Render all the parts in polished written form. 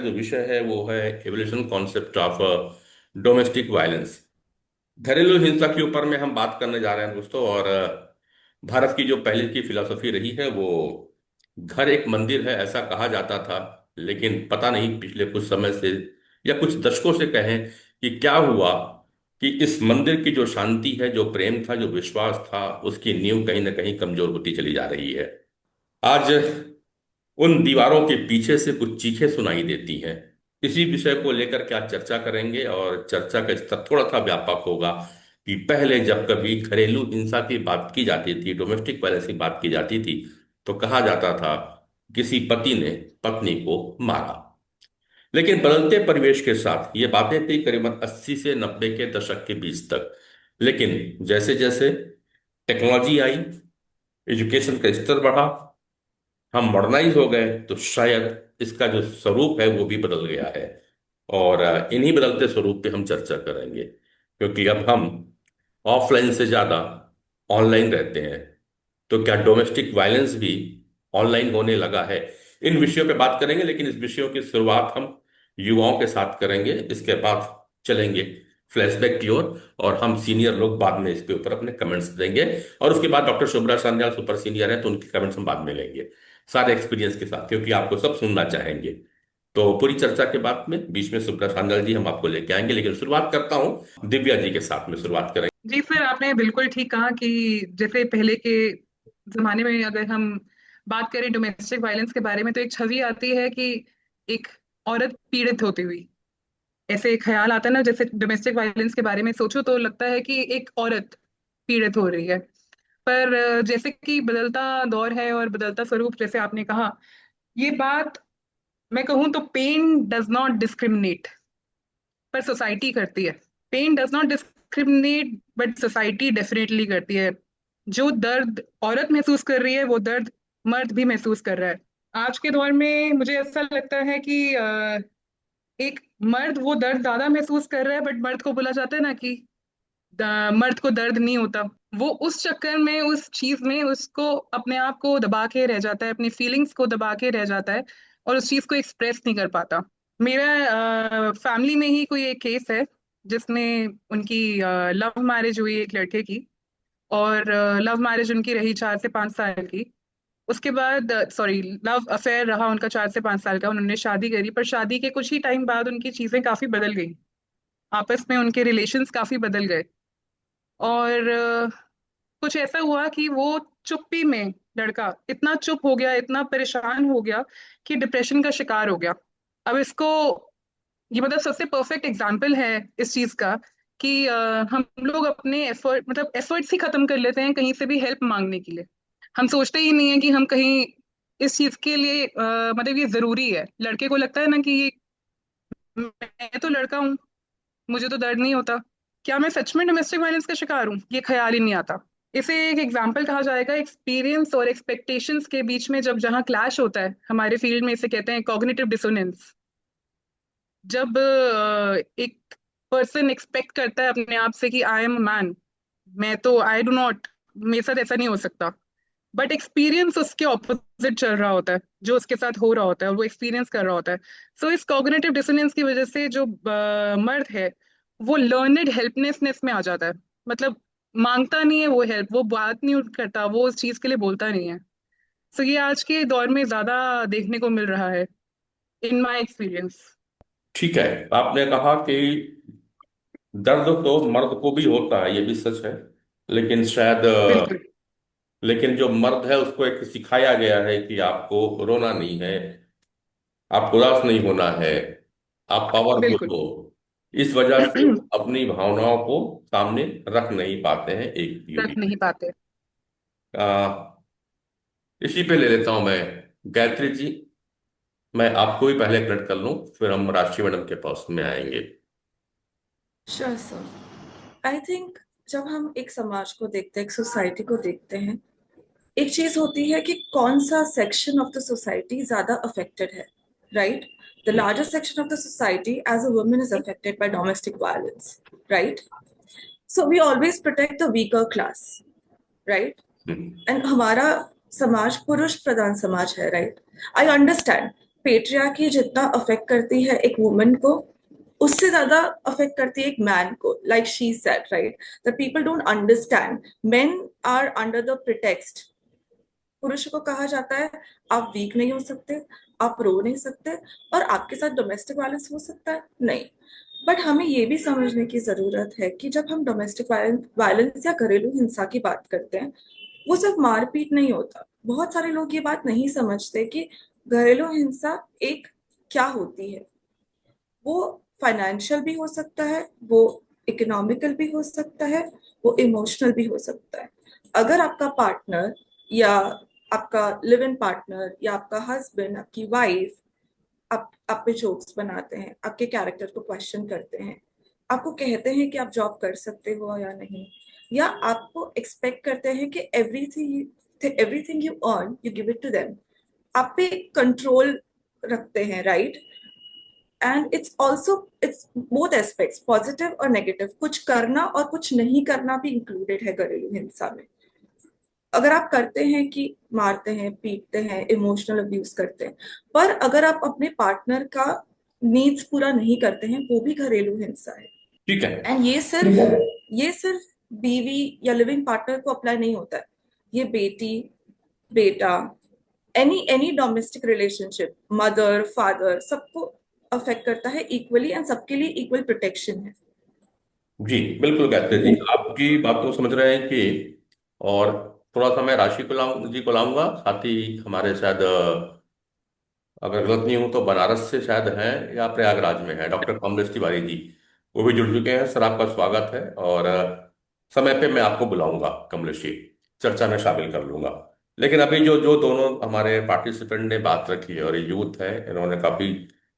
जो विषय है वो है evolution concept of domestic violence. घरेलू हिंसा के ऊपर में हम बात करने जा रहे हैं दोस्तों। और भारत की जो पहले की फिलॉसफी रही है वो घर एक मंदिर है ऐसा कहा जाता था। लेकिन पता नहीं पिछले कुछ समय से या कुछ दशकों से कहें कि क्या हुआ कि इस मंदिर की जो शांति है, जो प्रेम था, जो विश्वास था, उसकी नींव कहीं ना कहीं कमजोर होती चली जा रही है। आज उन दीवारों के पीछे से कुछ चीखें सुनाई देती हैं। इसी विषय को लेकर क्या चर्चा करेंगे, और चर्चा का स्तर थोड़ा सा व्यापक होगा कि पहले जब कभी घरेलू हिंसा की बात की जाती थी, डोमेस्टिक वायलेंस की बात की जाती थी, तो कहा जाता था किसी पति ने पत्नी को मारा। लेकिन बदलते परिवेश के साथ ये बातें थी करीबन 80 से 90 के दशक के बीच तक। लेकिन जैसे जैसे टेक्नोलॉजी आई, एजुकेशन का स्तर बढ़ा, हम मॉडर्नाइज हो गए, तो शायद इसका जो स्वरूप है वो भी बदल गया है। और इन्हीं बदलते स्वरूप पे हम चर्चा करेंगे, क्योंकि अब हम ऑफलाइन से ज्यादा ऑनलाइन रहते हैं। तो क्या डोमेस्टिक वायलेंस भी ऑनलाइन होने लगा है? इन विषयों पे बात करेंगे, लेकिन इस विषयों की शुरुआत हम युवाओं के साथ करेंगे। इसके बाद चलेंगे फ्लैशबैक की ओर, और हम सीनियर लोग बाद में इसके ऊपर अपने कमेंट्स देंगे। और उसके बाद doctor Shubhra Sanyal super senior हैं, तो उनके कमेंट्स हम बाद में लेंगे, सारे एक्सपीरियंस के साथ, क्योंकि आपको सब सुनना चाहेंगे। तो पूरी चर्चा के बाद में बीच में सुब्रत सान्याल जी हम आपको लेके आएंगे, लेकिन शुरुआत करता हूँ दिव्या जी के साथ में शुरुआत करेंगे। जी सर, आपने बिल्कुल ठीक कहा कि जैसे पहले के जमाने में अगर हम बात करें डोमेस्टिक वायलेंस के बारे में तो एक छवि आती है कि एक औरत पीड़ित होती हुई, ऐसे एक ख्याल आता है ना। जैसे डोमेस्टिक वायलेंस के बारे में सोचो तो लगता है कि एक औरत पीड़ित हो रही है। पर जैसे कि बदलता दौर है और बदलता स्वरूप, जैसे आपने कहा, ये बात मैं कहूँ तो पेन डज नॉट डिस्क्रिमिनेट, पर सोसाइटी करती है। Pain does not discriminate but society definitely करती है। जो दर्द औरत महसूस कर रही है वो दर्द मर्द भी महसूस कर रहा है। आज के दौर में मुझे ऐसा लगता है कि एक मर्द वो दर्द ज्यादा महसूस कर रहा है, बट मर्द को बोला जाता है ना कि मर्द को दर्द नहीं होता। वो उस चक्कर में, उस चीज में उसको अपने आप को दबा के रह जाता है, अपनी फीलिंग्स को दबा के रह जाता है और उस चीज को एक्सप्रेस नहीं कर पाता। मेरा फैमिली में ही कोई एक केस है जिसमें उनकी लव मैरिज हुई एक लड़के की। और लव मैरिज उनकी रही 4 से 5 साल की। उसके बाद सॉरी, लव अफेयर रहा उनका 4 से 5 साल का। उन्होंने शादी करी, पर शादी के कुछ ही टाइम बाद उनकी चीजें काफी बदल गई। आपस में उनके रिलेशंस काफी बदल गए। और कुछ ऐसा हुआ कि वो चुप्पी में, लड़का इतना चुप हो गया, इतना परेशान हो गया कि डिप्रेशन का शिकार हो गया। अब इसको, ये मतलब सबसे परफेक्ट एग्जाम्पल है इस चीज का कि हम लोग अपने एफर्ट, मतलब एफर्ट्स ही खत्म कर लेते हैं कहीं से भी हेल्प मांगने के लिए। हम सोचते ही नहीं है कि हम कहीं इस चीज के लिए मतलब ये जरूरी है। लड़के को लगता है ना कि मैं तो लड़का हूँ, मुझे तो दर्द नहीं होता, क्या मैं सच में डोमेस्टिक वायलेंस का शिकार हूँ, ये ख्याल ही नहीं आता। इसे एक एग्जाम्पल कहा जाएगा एक्सपीरियंस और एक्सपेक्टेशंस के बीच में। जब जहाँ क्लैश होता है, हमारे फील्ड में इसे कहते हैं कॉग्निटिव डिसोनेंस। जब एक पर्सन एक्सपेक्ट करता है अपने आप से कि आई एम अ मैन, मैं तो आई डू नॉट, मेरे साथ ऐसा नहीं हो सकता, बट एक्सपीरियंस उसके ऑपोजिट चल रहा होता है, जो उसके साथ हो रहा होता है और वो एक्सपीरियंस कर रहा होता है। सो इस कॉग्निटिव डिसोनेंस की वजह से जो मर्द है वो लर्नेड हेल्पलेसनेस में आ जाता है। मतलब मांगता नहीं है वो हेल्प, वो बात नहीं करता, वो उस चीज के लिए बोलता नहीं है। सो ये आज के दौर में ज्यादा देखने को मिल रहा है, इन माई एक्सपीरियंस। ठीक है, आपने कहा कि दर्द तो मर्द को भी होता है, ये भी सच है। लेकिन शायद बिल्कुल लेकिन जो मर्द है उसको एक सिखाया गया है कि आपको रोना नहीं है, आपको उदास नहीं होना है, आप पावरफुल बिल्कुल। हो। इस वजह से अपनी भावनाओं को सामने रख नहीं पाते हैं एक भी रख भी। नहीं पाते। आ, इसी पे ले लेता हूं मैं, गायत्री जी। मैं आपको भी पहले कनेक्ट कर लूं, फिर हम राष्ट्रीय मैडम के पास में आएंगे। Sure sir. आई थिंक जब हम एक समाज को देखते हैं, एक सोसाइटी को देखते हैं, एक चीज होती है कि कौन सा सेक्शन ऑफ द सोसाइटी ज्यादा अफेक्टेड है, right? The largest section of the society as a woman is affected by domestic violence, right? So we always protect the weaker class, right? Hmm. And हमारा समाज पुरुष प्रधान समाज है, right? I understand patriarchy जितना affect करती है एक वुमन को, उससे ज्यादा अफेक्ट करती है एक मैन को. Like she said, right, the people don't understand. Men are under the pretext. पुरुषों को कहा जाता है आप वीक नहीं हो सकते, आप रो नहीं सकते, और आपके साथ डोमेस्टिक वायलेंस हो सकता है नहीं. बट हमें ये भी समझने की जरूरत है कि जब हम डोमेस्टिक वायलेंस या घरेलू हिंसा की बात करते हैं, वो सिर्फ मारपीट नहीं होता. बहुत सारे लोग ये बात नहीं समझते कि घरेलू हिंसा एक क्या होती है. वो फाइनेंशियल भी हो सकता है, वो इकोनॉमिकल भी हो सकता है, वो इमोशनल भी हो सकता है. अगर आपका पार्टनर या आपका लिव इन पार्टनर या आपका हस्बैंड, आपकी वाइफ आप पे जोक्स बनाते हैं, आपके कैरेक्टर को क्वेश्चन करते हैं, आपको कहते हैं कि आप जॉब कर सकते हो या नहीं, या आपको एक्सपेक्ट करते हैं कि everything you earn you give it to them, आप पे कंट्रोल रखते हैं, right. And it's both aspects, positive और नेगेटिव. कुछ करना और कुछ नहीं करना भी इंक्लूडेड है घरेलू हिंसा में. अगर आप करते हैं कि मारते हैं, पीटते हैं, इमोशनल अब्यूज करते हैं, पर अगर आप अपने पार्टनर का नीड्स पूरा नहीं करते हैं, वो भी घरेलू हिंसा है. ठीक है। एंड ये सिर्फ बीवी या लिविंग पार्टनर को अप्लाई नहीं होता है. ये बेटी, बेटा, any domestic relationship, mother, father, सबको अफेक्ट करता है इक्वली, एंड सबके लिए इक्वल प्रोटेक्शन है. जी बिल्कुल गायत्री जी, आपकी बात को समझ रहे हैं कि, और थोड़ा सा मैं राशि को जी को लाऊंगा साथ ही, हमारे शायद अगर गलत नहीं हूं तो बनारस से शायद हैं या प्रयागराज में है डॉक्टर कमलेश तिवारी जी, वो भी जुड़ चुके हैं। सर आपका स्वागत है, और समय पे मैं आपको बुलाऊंगा कमलेश जी, चर्चा में शामिल कर लूंगा। लेकिन अभी जो जो दोनों हमारे पार्टिसिपेंट ने बात रखी है, और ये यूथ है, इन्होंने काफी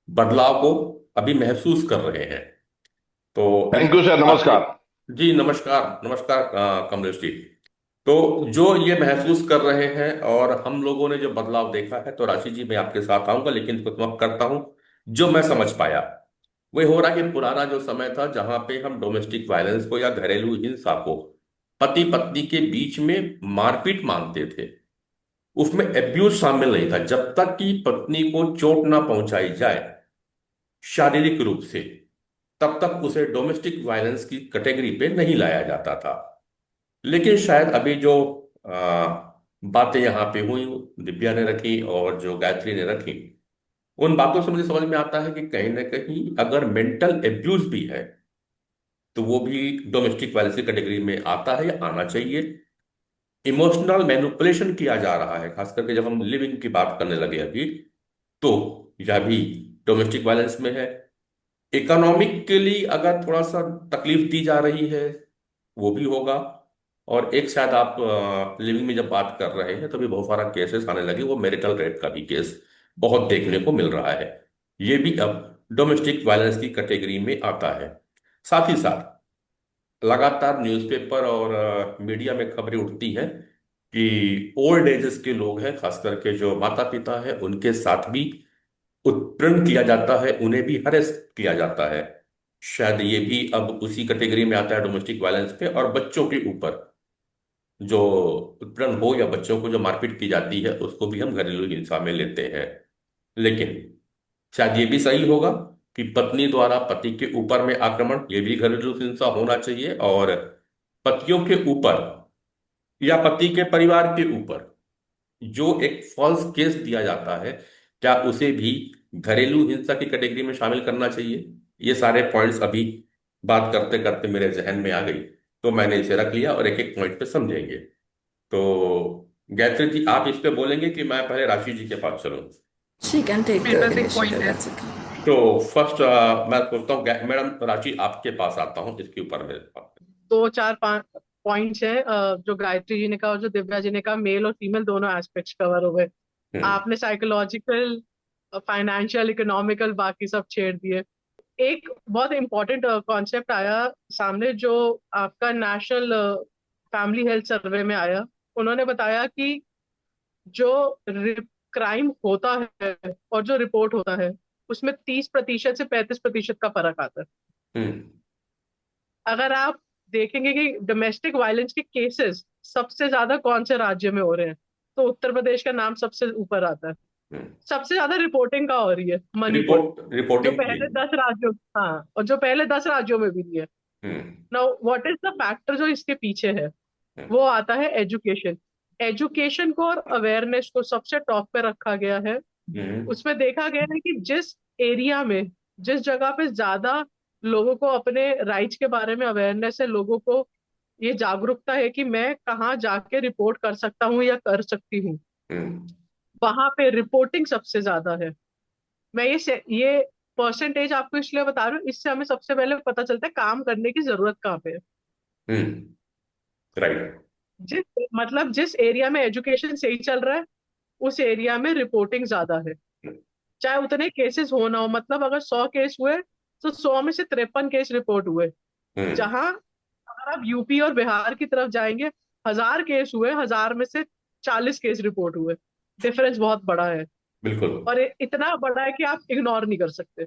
बदलाव को अभी महसूस कर रहे हैं। तो थैंक यू सर, बातें, नमस्कार। जी नमस्कार नमस्कार कमलेश जी। तो जो ये महसूस कर रहे हैं और हम लोगों ने जो बदलाव देखा है, तो राशि जी मैं आपके साथ आऊंगा, लेकिन इसको समाप्त करता हूं। जो मैं समझ पाया वही हो रहा है कि पुराना जो समय था जहां पे हम डोमेस्टिक वायलेंस को या घरेलू हिंसा को पति पत्नी के बीच में मारपीट मानते थे, उसमें एब्यूज शामिल नहीं था जब तक कि पत्नी को चोट ना पहुंचाई जाए शारीरिक रूप से, तब तक उसे डोमेस्टिक वायलेंस की कैटेगरी पे नहीं लाया जाता था। लेकिन शायद अभी जो बातें यहाँ पे हुई, दिव्या ने रखी और जो गायत्री ने रखी, उन बातों से मुझे समझ में आता है कि कहीं ना कहीं अगर मेंटल एब्यूज भी है तो वो भी डोमेस्टिक वायलेंस की कैटेगरी में आता है या आना चाहिए। इमोशनल मैनिपुलेशन किया जा रहा है, खास करके जब हम लिविंग की बात करने लगे अभी, तो यह भी डोमेस्टिक वायलेंस में है। इकोनॉमिकली अगर थोड़ा सा तकलीफ दी जा रही है, वो भी होगा। और एक शायद आप लिविंग में जब बात कर रहे हैं तो भी बहुत सारा केसेस आने लगे, वो मैरिटल रेप का भी केस बहुत देखने को मिल रहा है। ये भी अब डोमेस्टिक वायलेंस की कैटेगरी में आता है। साथ ही साथ लगातार न्यूज़पेपर और मीडिया में खबरें उठती हैं कि ओल्ड एजेस के लोग हैं, खास करके जो माता पिता हैं, उनके साथ भी उत्पीड़न किया जाता है, उन्हें भी हरेस किया जाता है। शायद ये भी अब उसी कैटेगरी में आता है डोमेस्टिक वायलेंस पे। और बच्चों के ऊपर जो उत्पीड़न हो या बच्चों को जो मारपीट की जाती है, उसको भी हम घरेलू हिंसा में लेते हैं। लेकिन शायद ये भी सही होगा कि पत्नी द्वारा पति के ऊपर में आक्रमण, ये भी घरेलू हिंसा होना चाहिए। और पतियों के ऊपर या पति के परिवार के ऊपर जो एक फॉल्स केस दिया जाता है, क्या उसे भी घरेलू हिंसा की कैटेगरी में शामिल करना चाहिए? ये सारे पॉइंट्स अभी बात करते करते मेरे जहन में आ गई, तो मैंने इसे रख लिया और एक एक पॉइंट पे समझेंगे। तो गायत्री जी आप इस पे बोलेंगे कि मैं पहले राशि जी के पास चलूं? शी कैन टेक मेरे द पास एक पॉइंट इनिशिएटिव, है। That's okay. तो फर्स्ट मैं बोलता हूँ मैडम राशि आपके पास आता हूँ इसके ऊपर में। दो चार पांच पॉइंट्स हैं, जो गायत्री जी ने कहा और जो दिव्या जी ने कहा, मेल और फीमेल दोनों एस्पेक्ट्स कवर हो गए। हम्म। आपने साइकोलॉजिकल, फाइनेंशियल, इकोनॉमिकल, बाकी सब छेड़ दिए। एक बहुत इंपॉर्टेंट कॉन्सेप्ट आया सामने, जो आपका नेशनल फैमिली हेल्थ सर्वे में आया। उन्होंने बताया कि जो क्राइम होता है और जो रिपोर्ट होता है, उसमें 30% से 35% का फर्क आता है। हम्म। अगर आप देखेंगे कि डोमेस्टिक वायलेंस के केसेस सबसे ज्यादा कौन से राज्य में हो रहे हैं, तो उत्तर प्रदेश का नाम सबसे ऊपर आता है। हम्म। सबसे ज्यादा रिपोर्टिंग का हो रही है मणिपुर, जो रिपोर्टिंग पहले 10 राज्यों, हाँ, और जो पहले 10 राज्यों में भी नहीं है। Hmm. Now what is the factor जो इसके पीछे है? हम्म। वो आता है एजुकेशन। एजुकेशन को और अवेयरनेस को सबसे टॉप पे रखा गया है। हम्म। उसमें देखा गया है कि जिस एरिया में, जिस जगह पे ज्यादा लोगों को अपने राइट्स के बारे में अवेयरनेस है, लोगों को ये जागरूकता है कि मैं कहाँ जाके रिपोर्ट कर सकता हूँ या कर सकती हूँ, हम्म। वहां पे रिपोर्टिंग सबसे ज्यादा है। मैं ये परसेंटेज आपको इसलिए बता रही हूँ, इससे हमें सबसे पहले पता चलता है काम करने की जरूरत कहाँ पे है। हम्म। राइट। जिस एरिया में एजुकेशन सही चल रहा है, उस एरिया में रिपोर्टिंग ज्यादा है। चाहे उतने केसेस हो ना हो, मतलब अगर 100 केस हुए तो 100 में से 53 केस रिपोर्ट हुए। हम्म। जहां अगर आप यूपी और बिहार की तरफ जाएंगे, 1000 केस हुए, 1000 में से 40 केस रिपोर्ट हुए। डिफरेंस बहुत बड़ा है। बिल्कुल। और इतना बड़ा है कि आप इग्नोर नहीं कर सकते।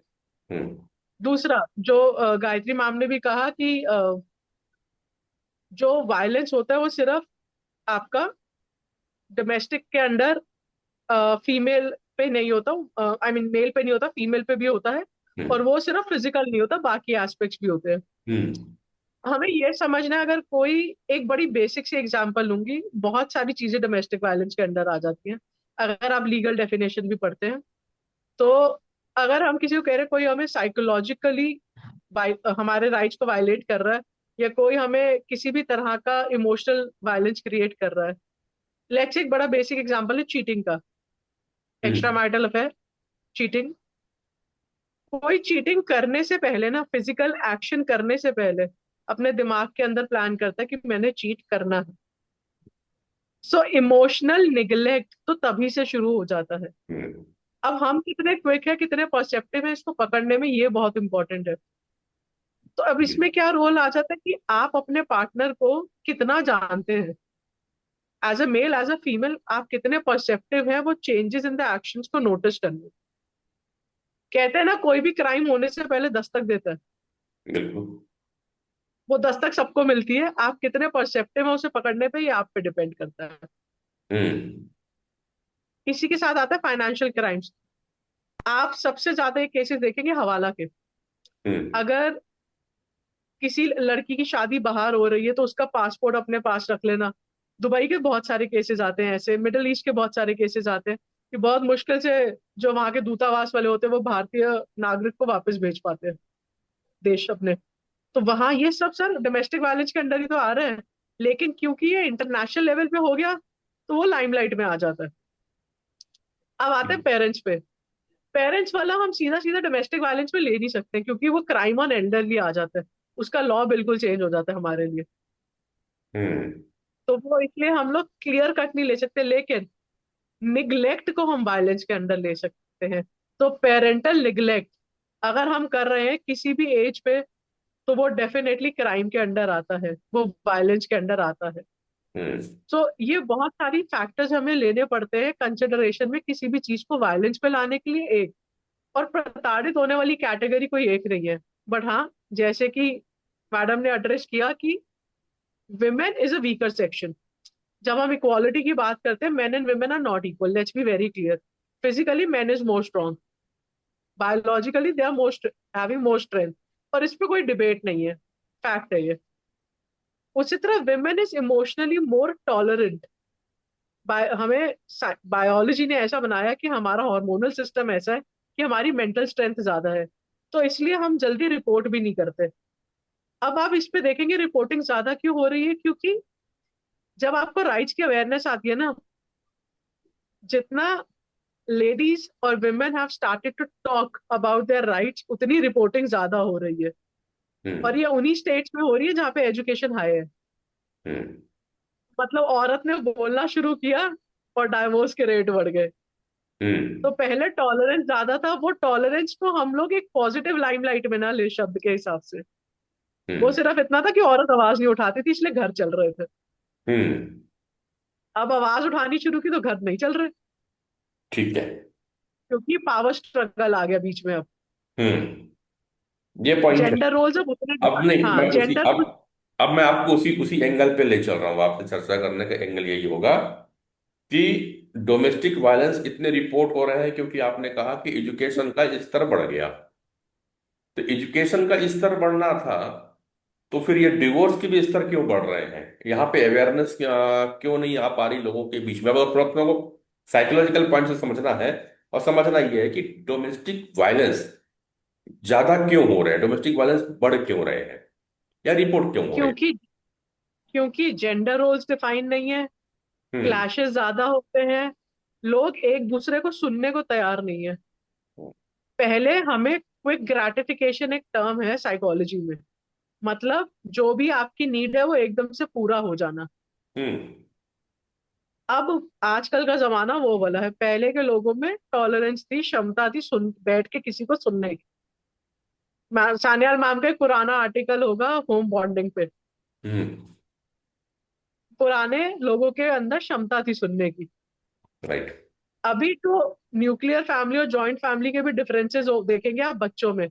हम्म। दूसरा, जो गायत्री मैम ने भी कहा कि जो वायलेंस होता है वो सिर्फ आपका डोमेस्टिक के अंडर फीमेल पे नहीं होता, आई मीन मेल पे नहीं होता, फीमेल पे भी होता है। और हम्म। वो सिर्फ फिजिकल नहीं होता, बाकी एस्पेक्ट्स भी होते हैं। हम्म। हमें ये समझना है, अगर कोई, एक बड़ी बेसिक सी एग्जांपल लूंगी, बहुत सारी चीजें डोमेस्टिक वायलेंस के अंडर आ जाती हैं अगर आप लीगल डेफिनेशन भी पढ़ते हैं तो। अगर हम किसी को कह रहे हैं कोई हमें साइकोलॉजिकली हमारे राइट्स को वायलेट कर रहा है, या कोई हमें किसी भी तरह का इमोशनल वायलेंस क्रिएट कर रहा है, लेट्स एक बड़ा बेसिक एग्जांपल है चीटिंग का, extra hmm. Marital affair, cheating. कोई चीटिंग करने से पहले ना, फिजिकल एक्शन करने से पहले अपने दिमाग के अंदर प्लान करता है कि मैंने चीट करना है। सो इमोशनल निगलेक्ट तो तभी से शुरू हो जाता है। हम्म। अब हम कितने क्विक है, कितने परसेप्टिव है इसको पकड़ने में, ये बहुत इंपॉर्टेंट है। तो अब इसमें क्या रोल आ जाता है कि आप अपने पार्टनर को कितना जानते हैं, as a male as a female, आप कितने परसेप्टिव हैं वो चेंजेस इन द एक्शंस को नोटिस करने। कहते हैं ना, कोई भी क्राइम होने से पहले दस्तक देता है। बिल्कुल। वो दस्तक सबको मिलती है, आप कितने परसेप्टिव है उसे पकड़ने पे, ये आप पे डिपेंड करता है। हम्म। इसी के साथ आता है फाइनेंशियल क्राइम्स। आप सबसे ज्यादा ये केसेस देखेंगे हवाला के। हम्म। अगर किसी लड़की की शादी बाहर हो रही है तो उसका पासपोर्ट अपने पास रख लेना। दुबई के बहुत सारे केसेस आते हैं ऐसे, मिडिल ईस्ट के बहुत सारे केसेस आते हैं कि बहुत मुश्किल से जो वहां के दूतावास वाले होते हैं वो भारतीय नागरिक को वापस भेज पाते हैं देश अपने। तो वहां ये सब सर डोमेस्टिक वायलेंस के अंडर ही तो आ रहे हैं। लेकिन क्योंकि ये इंटरनेशनल लेवल पे हो गया तो वो लाइमलाइट में आ जाता है। अब आते हैं पेरेंट्स पे। पेरेंट्स वाला हम सीधा सीधा डोमेस्टिक वायलेंस में ले नहीं सकते, क्योंकि वो क्राइम ऑन एल्डरली आ जाता है। उसका लॉ बिल्कुल चेंज हो जाता है हमारे लिए। हम्म। तो वो इसलिए हम लोग क्लियर कट नहीं ले सकते, लेकिन निग्लेक्ट को हम वायलेंस के अंदर ले सकते हैं। तो पेरेंटल निग्लेक्ट अगर हम कर रहे हैं किसी भी एज पे, तो वो डेफिनेटली क्राइम के अंडर आता है, वो वायलेंस के अंडर आता है। हम्म। सो ये बहुत सारी फैक्टर्स हमें लेने पड़ते हैं कंसिडरेशन में किसी भी चीज को वायलेंस पे लाने के लिए। एक, और प्रताड़ित होने वाली कैटेगरी कोई एक नहीं है। बट हाँ, जैसे कि मैडम ने एड्रेस किया कि women is a weaker section. जब हम इक्वालिटी की बात करते हैं, men and women are not equal, let's be very clear. Physically man is more strong, biologically they are most having more strength, और इस पे कोई डिबेट नहीं है, फैक्ट है ये। उसी तरह women is emotionally more tolerant. हमें बायोलॉजी ने ऐसा बनाया कि हमारा हार्मोनल सिस्टम ऐसा है कि हमारी मेंटल स्ट्रेंथ ज्यादा है, तो इसलिए हम जल्दी रिपोर्ट भी नहीं करते। अब आप इस पे देखेंगे रिपोर्टिंग ज्यादा क्यों हो रही है, क्योंकि जब आपको राइट्स की अवेयरनेस आती है ना, जितना लेडीज और women have started to talk about their rights, उतनी रिपोर्टिंग ज्यादा हो रही है। और हम्म। ये उन्हीं स्टेट्स में हो रही है जहाँ पे एजुकेशन हाई है। हम्म। मतलब औरत ने बोलना शुरू किया और डाइवोर्स के रेट बढ़ गए। तो हम्म। पहले टॉलरेंस ज्यादा था, वो टॉलरेंस को हम लोग एक पॉजिटिव लाइमलाइट में ना ले शब्द के हिसाब से। वो हम्म। सिर्फ इतना था कि औरत आवाज नहीं उठाती थी इसलिए घर चल रहे थे। हम्म। अब आवाज उठानी शुरू की तो घर नहीं चल रहे, ठीक है। क्योंकि पावर स्ट्रगल आ गया बीच में अब। ये पॉइंट है। जेंडर रोल्स अब उतने अब नहीं, हाँ, मैं उसी जेंडर रोल। अब मैं आपको उसी उसी एंगल पे ले चल रहा हूँ। आपसे चर्चा करने का एंगल यही होगा कि डोमेस्टिक वायलेंस इतने रिपोर्ट हो रहे हैं क्योंकि आपने कहा कि एजुकेशन का स्तर बढ़ गया। तो एजुकेशन का स्तर बढ़ना था, तो फिर ये डिवोर्स के भी स्तर क्यों बढ़ रहे हैं? यहाँ पे अवेयरनेस क्यों नहीं आ पा रही लोगों के बीच में? अब थोड़ा अपने को साइकोलॉजिकल पॉइंट से समझना है, और समझना ये है कि डोमेस्टिक वायलेंस ज्यादा क्यों हो रहे हैं, डोमेस्टिक वायलेंस बढ़ क्यों रहे हैं, या रिपोर्ट क्यों हो रहे हैं? क्योंकि क्योंकि जेंडर रोल्स डिफाइन नहीं है, हम्म। क्लैशेस ज्यादा होते हैं, लोग एक दूसरे को सुनने को तैयार नहीं है। पहले हमें क्विक ग्रेटिफिकेशन एक टर्म है साइकोलॉजी में, मतलब जो भी आपकी नीड है वो एकदम से पूरा हो जाना। हम्म। अब आजकल का जमाना वो वाला है, पहले के लोगों में टॉलरेंस थी, क्षमता थी सुन बैठ के किसी को सुनने की। सान्याल मैम का एक पुराना आर्टिकल होगा होम बॉन्डिंग पे, हम्म। पुराने लोगों के अंदर क्षमता थी सुनने की। राइट। अभी तो न्यूक्लियर फैमिली और जॉइंट फैमिली के भी डिफरेंसेस देखेंगे आप बच्चों में।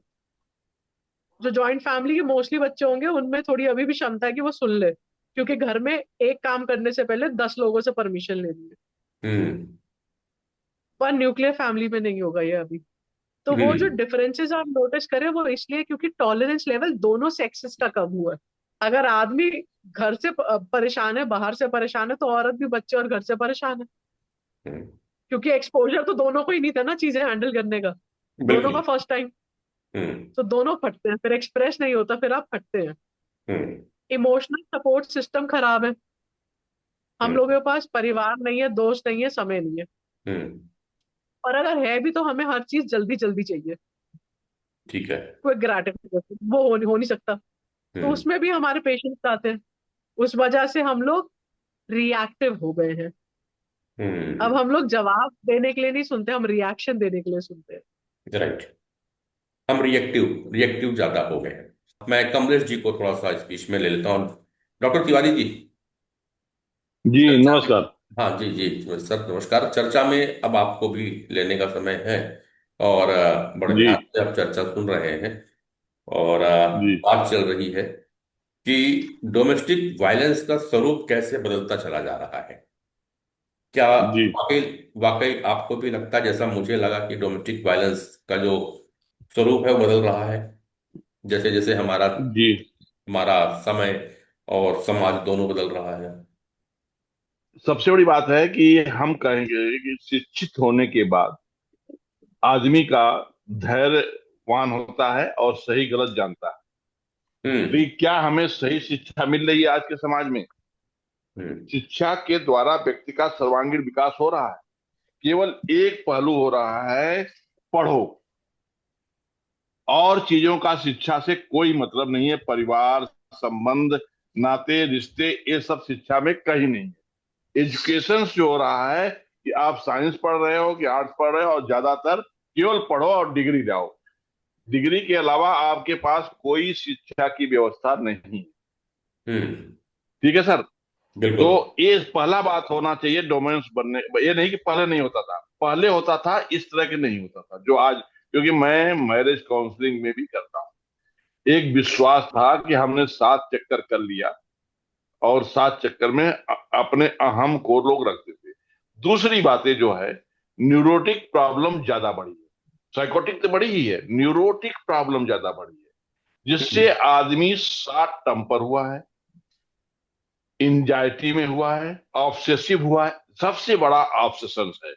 जो जॉइंट फैमिली के मोस्टली बच्चे होंगे उनमें थोड़ी अभी भी क्षमता है कि वो सुन ले, क्योंकि घर में एक काम करने से पहले 10 लोगों से परमिशन लेनी है। हम्म। पर न्यूक्लियर फैमिली में नहीं होगा ये अभी। तो वो जो हम्म। डिफरेंसेस आप नोटिस करें वो इसलिए क्योंकि टॉलरेंस लेवल दोनों सेक्सेस का कम हुआ है। अगर आदमी घर से परेशान है, बाहर से परेशान है, तो औरत भी बच्चे और घर से परेशान है, हम्म। क्योंकि एक्सपोजर तो दोनों को ही नहीं था ना चीजें हैंडल करने का, दोनों का बिल्कुल। First time. हम्म। तो दोनों फटते हैं, फिर एक्सप्रेस नहीं होता, फिर आप फटते हैं। हम्म। इमोशनल सपोर्ट सिस्टम खराब है, हम हम्म। लोगों के पास परिवार नहीं है, दोस्त नहीं है, समय नहीं है। हम्म। और अगर है भी तो हमें हर चीज जल्दी जल्दी चाहिए, ठीक है। कोई ग्रेटिफिकेशन वो हो नहीं सकता। तो हम्म। उसमें भी हमारे पेशेंस आते हैं, उस वजह से हम लोग रिएक्टिव हो गए हैं। अब हम्म। हम लोग जवाब देने के लिए नहीं सुनते, हम रिएक्शन देने के लिए सुनते हैं। राइट। हम रिएक्टिव रिएक्टिव ज्यादा हो गए हैं। मैं कमलेश जी को थोड़ा सा इस बीच में ले लेता हूँ। डॉक्टर तिवारी जी, जी चर्चा में। नमस्कार। हाँ जी जी सर, नमस्कार। चर्चा में अब आपको भी लेने का समय है, और बड़े जी ध्यान से आप चर्चा सुन रहे हैं। और जी बात चल रही है कि डोमेस्टिक वायलेंस का स्वरूप कैसे बदलता चला जा रहा है। क्या जी वाकई वाकई आपको भी लगता है, जैसा मुझे लगा, कि डोमेस्टिक वायलेंस का जो स्वरूप है वो बदल रहा है, जैसे जैसे हमारा जी। हमारा समय और समाज दोनों बदल रहा है? सबसे बड़ी बात है कि हम कहेंगे कि शिक्षित होने के बाद आदमी का धैर्यवान होता है और सही गलत जानता है। हम्म। लेकिन क्या हमें सही शिक्षा मिल रही है आज के समाज में? हम्म। शिक्षा के द्वारा व्यक्ति का सर्वांगीण विकास हो रहा है। केवल एक पहलू हो रहा है, पढ़ो। और चीजों का शिक्षा से कोई मतलब नहीं है। परिवार, संबंध, नाते, रिश्ते, ये सब शिक्षा में कहीं नहीं है। एजुकेशन जो हो रहा है कि आप साइंस पढ़ रहे हो कि आर्ट्स पढ़ रहे हो, और ज्यादातर केवल पढ़ो और डिग्री लाओ। डिग्री के अलावा आपके पास कोई शिक्षा की व्यवस्था नहीं है। हम्म। ठीक है सर। तो बिल्कुल। ये पहला बात होना चाहिए डोमेन्स बनने। ये नहीं कि पहले नहीं होता था, पहले होता था, इस तरह के नहीं होता था जो आज। क्योंकि मैं मैरिज काउंसलिंग में भी करता हूँ। एक विश्वास था कि हमने 7 चक्कर कर लिया, और 7 चक्कर में अपने अहम को लोग रखते थे। दूसरी बातें जो है, न्यूरोटिक प्रॉब्लम ज्यादा बढ़ी है। साइकोटिक तो बढ़ी ही है, न्यूरोटिक प्रॉब्लम ज्यादा बढ़ी है, जिससे आदमी शॉर्ट टेम्पर हुआ है, इंजाइटी में हुआ है, ऑब्सेसिव हुआ है। सबसे बड़ा ऑब्सेशन है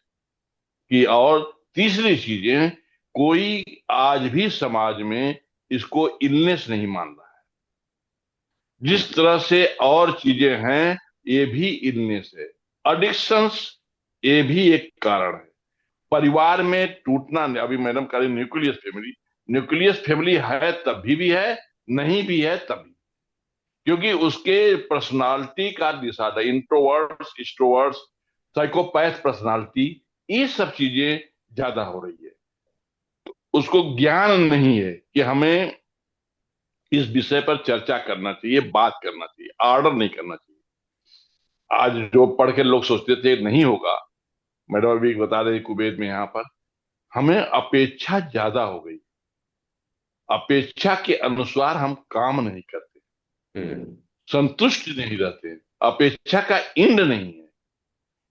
कि, और तीसरी चीजें, कोई आज भी समाज में इसको इलनेस नहीं मान रहा है। जिस तरह से और चीजें हैं, ये भी इलनेस है। अडिक्शंस, ये भी एक कारण है। परिवार में टूटना। अभी मैडम कह रही न्यूक्लियस फैमिली, न्यूक्लियस फैमिली है तभी भी है, नहीं भी है तभी। क्योंकि उसके पर्सनालिटी का disorder, introverts, extroverts, psychopath personality, ये सब चीजें ज्यादा हो रही है। उसको ज्ञान नहीं है कि हमें इस विषय पर चर्चा करना चाहिए, बात करना चाहिए, ऑर्डर नहीं करना चाहिए। आज जो पढ़ के लोग सोचते थे नहीं होगा, मैडम अभी बता रहे कुवैत में, यहाँ पर हमें अपेक्षा ज्यादा हो गई। अपेक्षा के अनुसार हम काम नहीं करते, हम्म। संतुष्ट नहीं रहते। अपेक्षा का एंड नहीं है।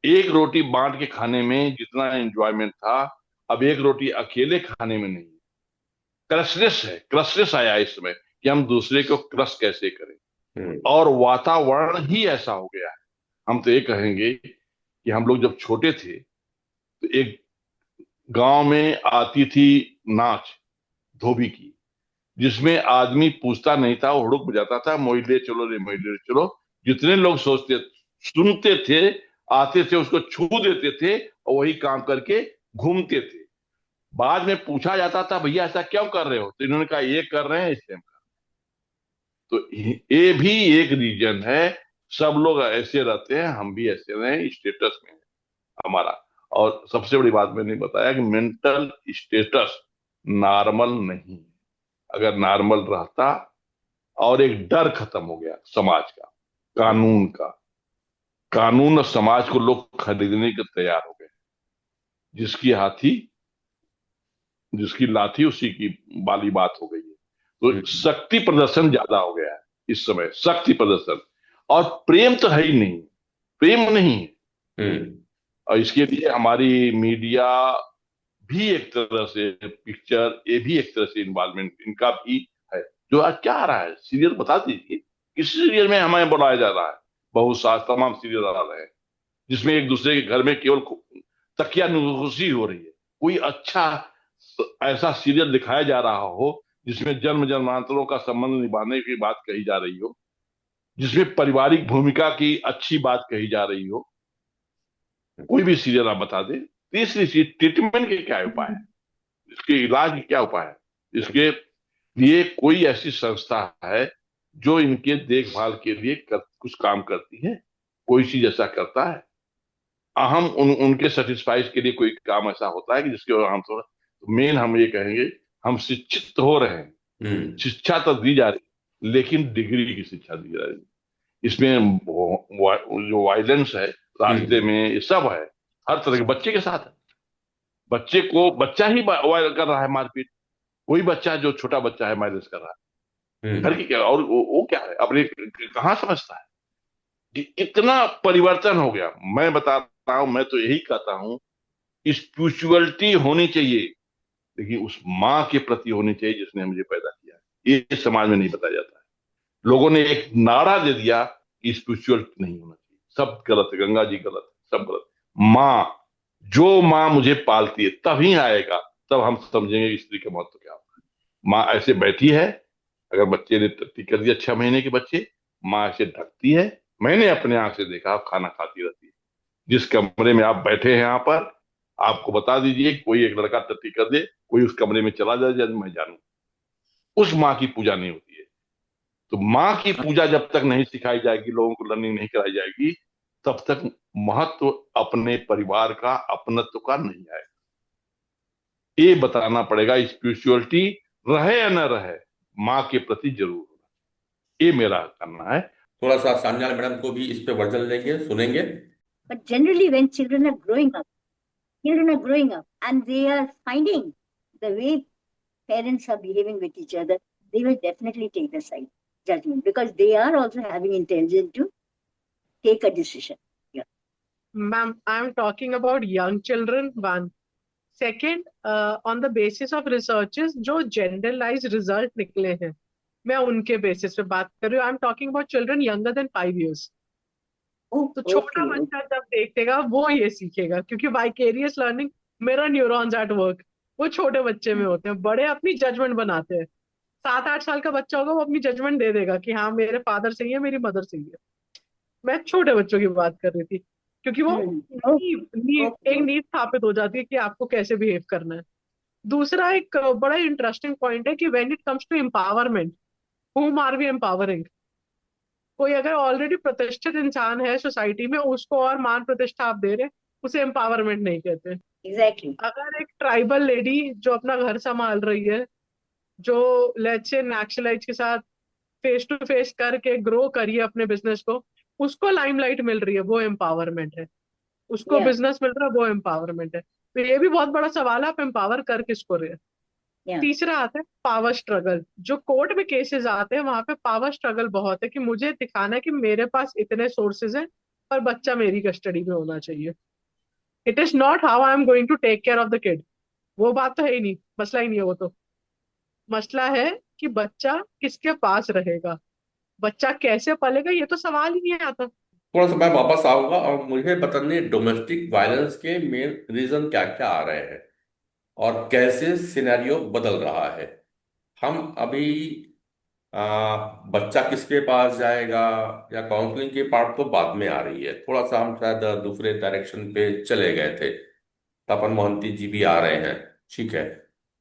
एक रोटी बांट के खाने में जितना एंजॉयमेंट था, अब एक रोटी अकेले खाने में नहीं। क्रशनेस है, क्रशनेस आया इसमें कि हम दूसरे को क्रश कैसे करें, हम्म। और वातावरण ही ऐसा हो गया है। हम तो ये कहेंगे कि हम लोग जब छोटे थे तो एक गांव में आती थी नाच, धोबी की, जिसमें आदमी पूछता नहीं था, वो हुड़ुक बजाता था, मोहिले चलो रे मोहिले चलो। जितने लोग सोचते सुनते थे, आते थे, उसको छू देते थे और वही काम करके घूमते थे। बाद में पूछा जाता था, भैया ऐसा क्यों कर रहे हो, तो इन्होंने कहा ये कर रहे हैं इसलिए हम कर रहे हैं। तो ये भी एक रीजन है। सब लोग ऐसे रहते हैं, हम भी ऐसे रहे, स्टेटस में है हमारा। और सबसे बड़ी बात मैंने बताया कि मेंटल स्टेटस नॉर्मल नहीं है। अगर नॉर्मल रहता, और एक डर खत्म हो गया समाज का, कानून का। कानून और समाज को लोग खरीदने के तैयार हो गए। जिसकी हाथी, जिसकी लाठी, उसी की बाली बात हो गई है। तो हम्म। शक्ति प्रदर्शन ज्यादा हो गया है इस समय, शक्ति प्रदर्शन। और प्रेम तो है ही नहीं, प्रेम नहीं है। हम्म। और इसके लिए हमारी मीडिया भी एक तरह से, पिक्चर, ये भी एक तरह से इन्वॉल्वमेंट इनका भी है। जो आज क्या आ रहा है सीरियल, बता दीजिए किस सीरियल में हमें बुलाया जा रहा है। बहुत सा तमाम सीरियल आ रहे हैं जिसमें एक दूसरे के घर में केवल तकिया नुशी हो रही है। कोई अच्छा ऐसा सीरियल दिखाया जा रहा हो जिसमें जन्म जन्मांतरों का संबंध निभाने की बात कही जा रही हो, जिसमें पारिवारिक भूमिका की अच्छी बात कही जा रही हो, कोई भी सीरियल आप बता दें। तीसरी चीज, ट्रीटमेंट के क्या उपाय है, इसके इलाज के क्या उपाय है, इसके लिए कोई ऐसी संस्था है जो इनके देखभाल के लिए कुछ काम करती है? कोई चीज ऐसा करता है? हम उनके सेटिस्फाइज के लिए कोई काम ऐसा होता है कि जिसके हम थोड़ा, मेन हम ये कहेंगे, हम शिक्षित तो हो रहे हैं, हम्म। शिक्षा तो दी जा रही, लेकिन डिग्री की शिक्षा दी जा रही। इसमें जो वायलेंस है रास्ते हम्म। में, ये सब है, हर तरह के बच्चे के साथ है। बच्चे को बच्चा ही कर रहा है मारपीट। कोई बच्चा, जो छोटा बच्चा है, माइनस कर रहा है घर हम्म। की क्या, और वो क्या है अपने, कहाँ समझता है कि इतना परिवर्तन हो गया। मैं बता रहा हूं, मैं तो यही कहता हूं, स्पिरिचुअलिटी होनी चाहिए, लेकिन उस माँ के प्रति होनी चाहिए जिसने मुझे पैदा किया है। ये समाज में नहीं बताया जाता है। लोगों ने एक नारा दे दिया कि स्पिरिचुअल नहीं होना चाहिए, सब गलत है, गंगा जी गलत है, सब गलत। माँ, जो माँ मुझे पालती है, तभी आएगा, तब हम समझेंगे कि स्त्री का महत्व क्या होता है। माँ ऐसे बैठी है, अगर बच्चे ने टट्टी कर दिया 6 महीने के बच्चे, माँ ऐसे ढकती है। मैंने अपने आंख से देखा, खाना खाती रहती है। जिस कमरे में आप बैठे हैं यहाँ पर, आपको बता दीजिए, कोई एक लड़का टट्टी कर दे, कोई उस कमरे में चला जाए, जब मैं जानू, उस माँ की पूजा नहीं होती है। तो माँ की पूजा जब तक नहीं सिखाई जाएगी, लोगों को लर्निंग नहीं कराई जाएगी, तब तक महत्व अपने परिवार का, अपनत्व का नहीं आएगा। ये बताना पड़ेगा, स्पिरिचुअलिटी रहे या न रहे, माँ के प्रति जरूर होना। ये मेरा करना है। थोड़ा सा सान्याल मैडम को भी इस पे वर्जन लेंगे, सुनेंगे। But generally, when children are growing up and they are finding the way parents are behaving with each other, they will definitely take the side judgment because they are also having intelligence to take a decision. Yeah. Ma'am, I'm talking about young children, one. Second, on the basis of researches, जो generalized result निकले हैं, मैं उनके basis पे बात कर रही हूँ। I am talking about children younger than 5 years। Oh, तो छोटा okay. बच्चा जब देखेगा वो ये सीखेगा, क्योंकि वाइकेरियस लर्निंग, मेरा न्यूरॉन्स एट वर्क, वो छोटे बच्चे में होते हैं। बड़े अपनी जजमेंट बनाते हैं। 7-8 साल का बच्चा होगा, वो अपनी जजमेंट दे देगा कि हाँ मेरे फादर सही है, मेरी मदर सही है। मैं छोटे बच्चों की बात कर रही थी, क्योंकि वो Okay. एक नीड स्थापित हो जाती है कि आपको कैसे बिहेव करना है। दूसरा एक बड़ा इंटरेस्टिंग पॉइंट है कि when it comes to empowerment, whom are we empowering? कोई अगर ऑलरेडी प्रतिष्ठित इंसान है सोसाइटी में, उसको और मान प्रतिष्ठा आप दे रहे, उसे एम्पावरमेंट नहीं कहते। Exactly. अगर एक ट्राइबल लेडी जो अपना घर संभाल रही है, जो लेट्स से नक्सलाइट्स के साथ फेस टू फेस करके ग्रो करिए अपने बिजनेस को, उसको लाइमलाइट मिल रही है, वो एम्पावरमेंट है। उसको Yeah. बिजनेस मिल रहा है, वो एम्पावरमेंट है। तो ये भी बहुत बड़ा सवाल है, आप एम्पावर कर किसको रहे हैं। Yeah. तीसरा आता है पावर स्ट्रगल। जो कोर्ट में केसेस आते हैं, वहां पे पावर स्ट्रगल बहुत है कि मुझे दिखाना है कि मेरे पास इतने सोर्सेज हैं, और बच्चा मेरी कस्टडी में होना चाहिए। It is not how I am going to take care of the kid, वो बात तो है ही नहीं, मसला ही नहीं है वो तो। मसला है कि बच्चा किसके पास रहेगा, बच्चा कैसे पलेगा, ये तो सवाल ही नहीं आता। थोड़ा सा मैं वापस आऊंगा और मुझे बताइए डोमेस्टिक वायलेंस के मेन रीजन क्या क्या आ रहे हैं और कैसे सिनेरियो बदल रहा है। हम अभी बच्चा किसके पास जाएगा या काउंसलिंग की पार्ट तो बाद में आ रही है, थोड़ा सा हम शायद दूसरे डायरेक्शन पे चले गए थे। तपन मोहंती जी भी आ रहे हैं, ठीक है,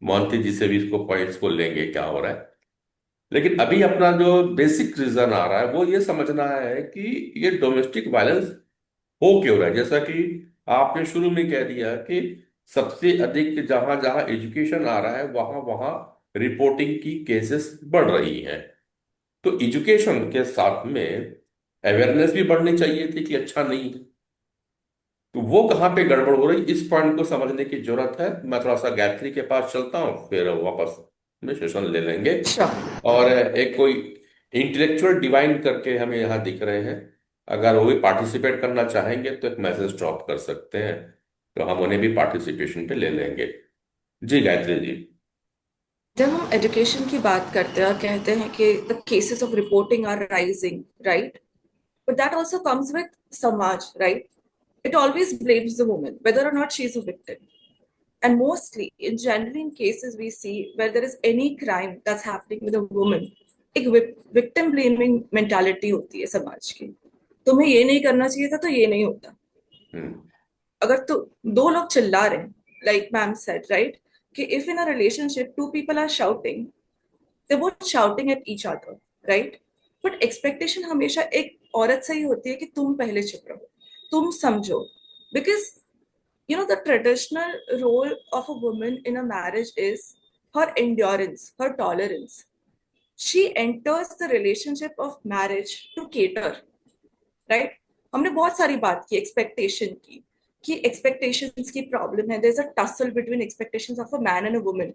मोहंती जी से भी इसको पॉइंट्स को लेंगे क्या हो रहा है। लेकिन अभी अपना जो बेसिक रीजन आ रहा है वो ये समझना है कि ये डोमेस्टिक वायलेंस हो क्यों रहा है। जैसा कि आपने शुरू में कह दिया कि सबसे अधिक जहां जहां एजुकेशन आ रहा है वहां वहां रिपोर्टिंग की केसेस बढ़ रही हैं। तो एजुकेशन के साथ में अवेयरनेस भी बढ़नी चाहिए थी कि अच्छा नहीं है। तो वो कहाँ पे गड़बड़ हो रही, इस पॉइंट को समझने की जरूरत है। मैं थोड़ा सा गायत्री के पास चलता हूँ, फिर वापस में सेशन ले लेंगे। श्योर। और एक कोई इंटेलेक्चुअल डिवाइन करके हमें यहाँ दिख रहे हैं, अगर वो भी पार्टिसिपेट करना चाहेंगे तो एक मैसेज ड्रॉप कर सकते हैं, तो हम उन्हें भी पार्टिसिपेशन पे ले लेंगे। जी गायत्री जी। जब हम एजुकेशन की बात करते हैं और कहते हैं कि the cases of reporting are rising, right, but that also comes with समाज, right? It always blames the woman, whether or not she is a victim. And mostly, in generally in cases we see where there is any crime that's happening with a woman, एक victim blaming mentality होती है समाज की। तुम्हें ये नहीं करना चाहिए था तो ये नहीं होता। हम्म। अगर तो दो लोग चिल्ला रहे हैं, like ma'am said, right, कि if in a relationship two people are shouting, they're both shouting at each other, right? But expectation हमेशा एक औरत से ही होती है कि तुम पहले चुप रहो, तुम समझो, because you know the traditional role of a woman in a marriage is her endurance, her tolerance. She enters the relationship of marriage to cater, right? हमने बहुत सारी बात की एक्सपेक्टेशन की, कि एक्सपेक्टेशंस की प्रॉब्लम है, there is a tussle between expectations of a man and a woman.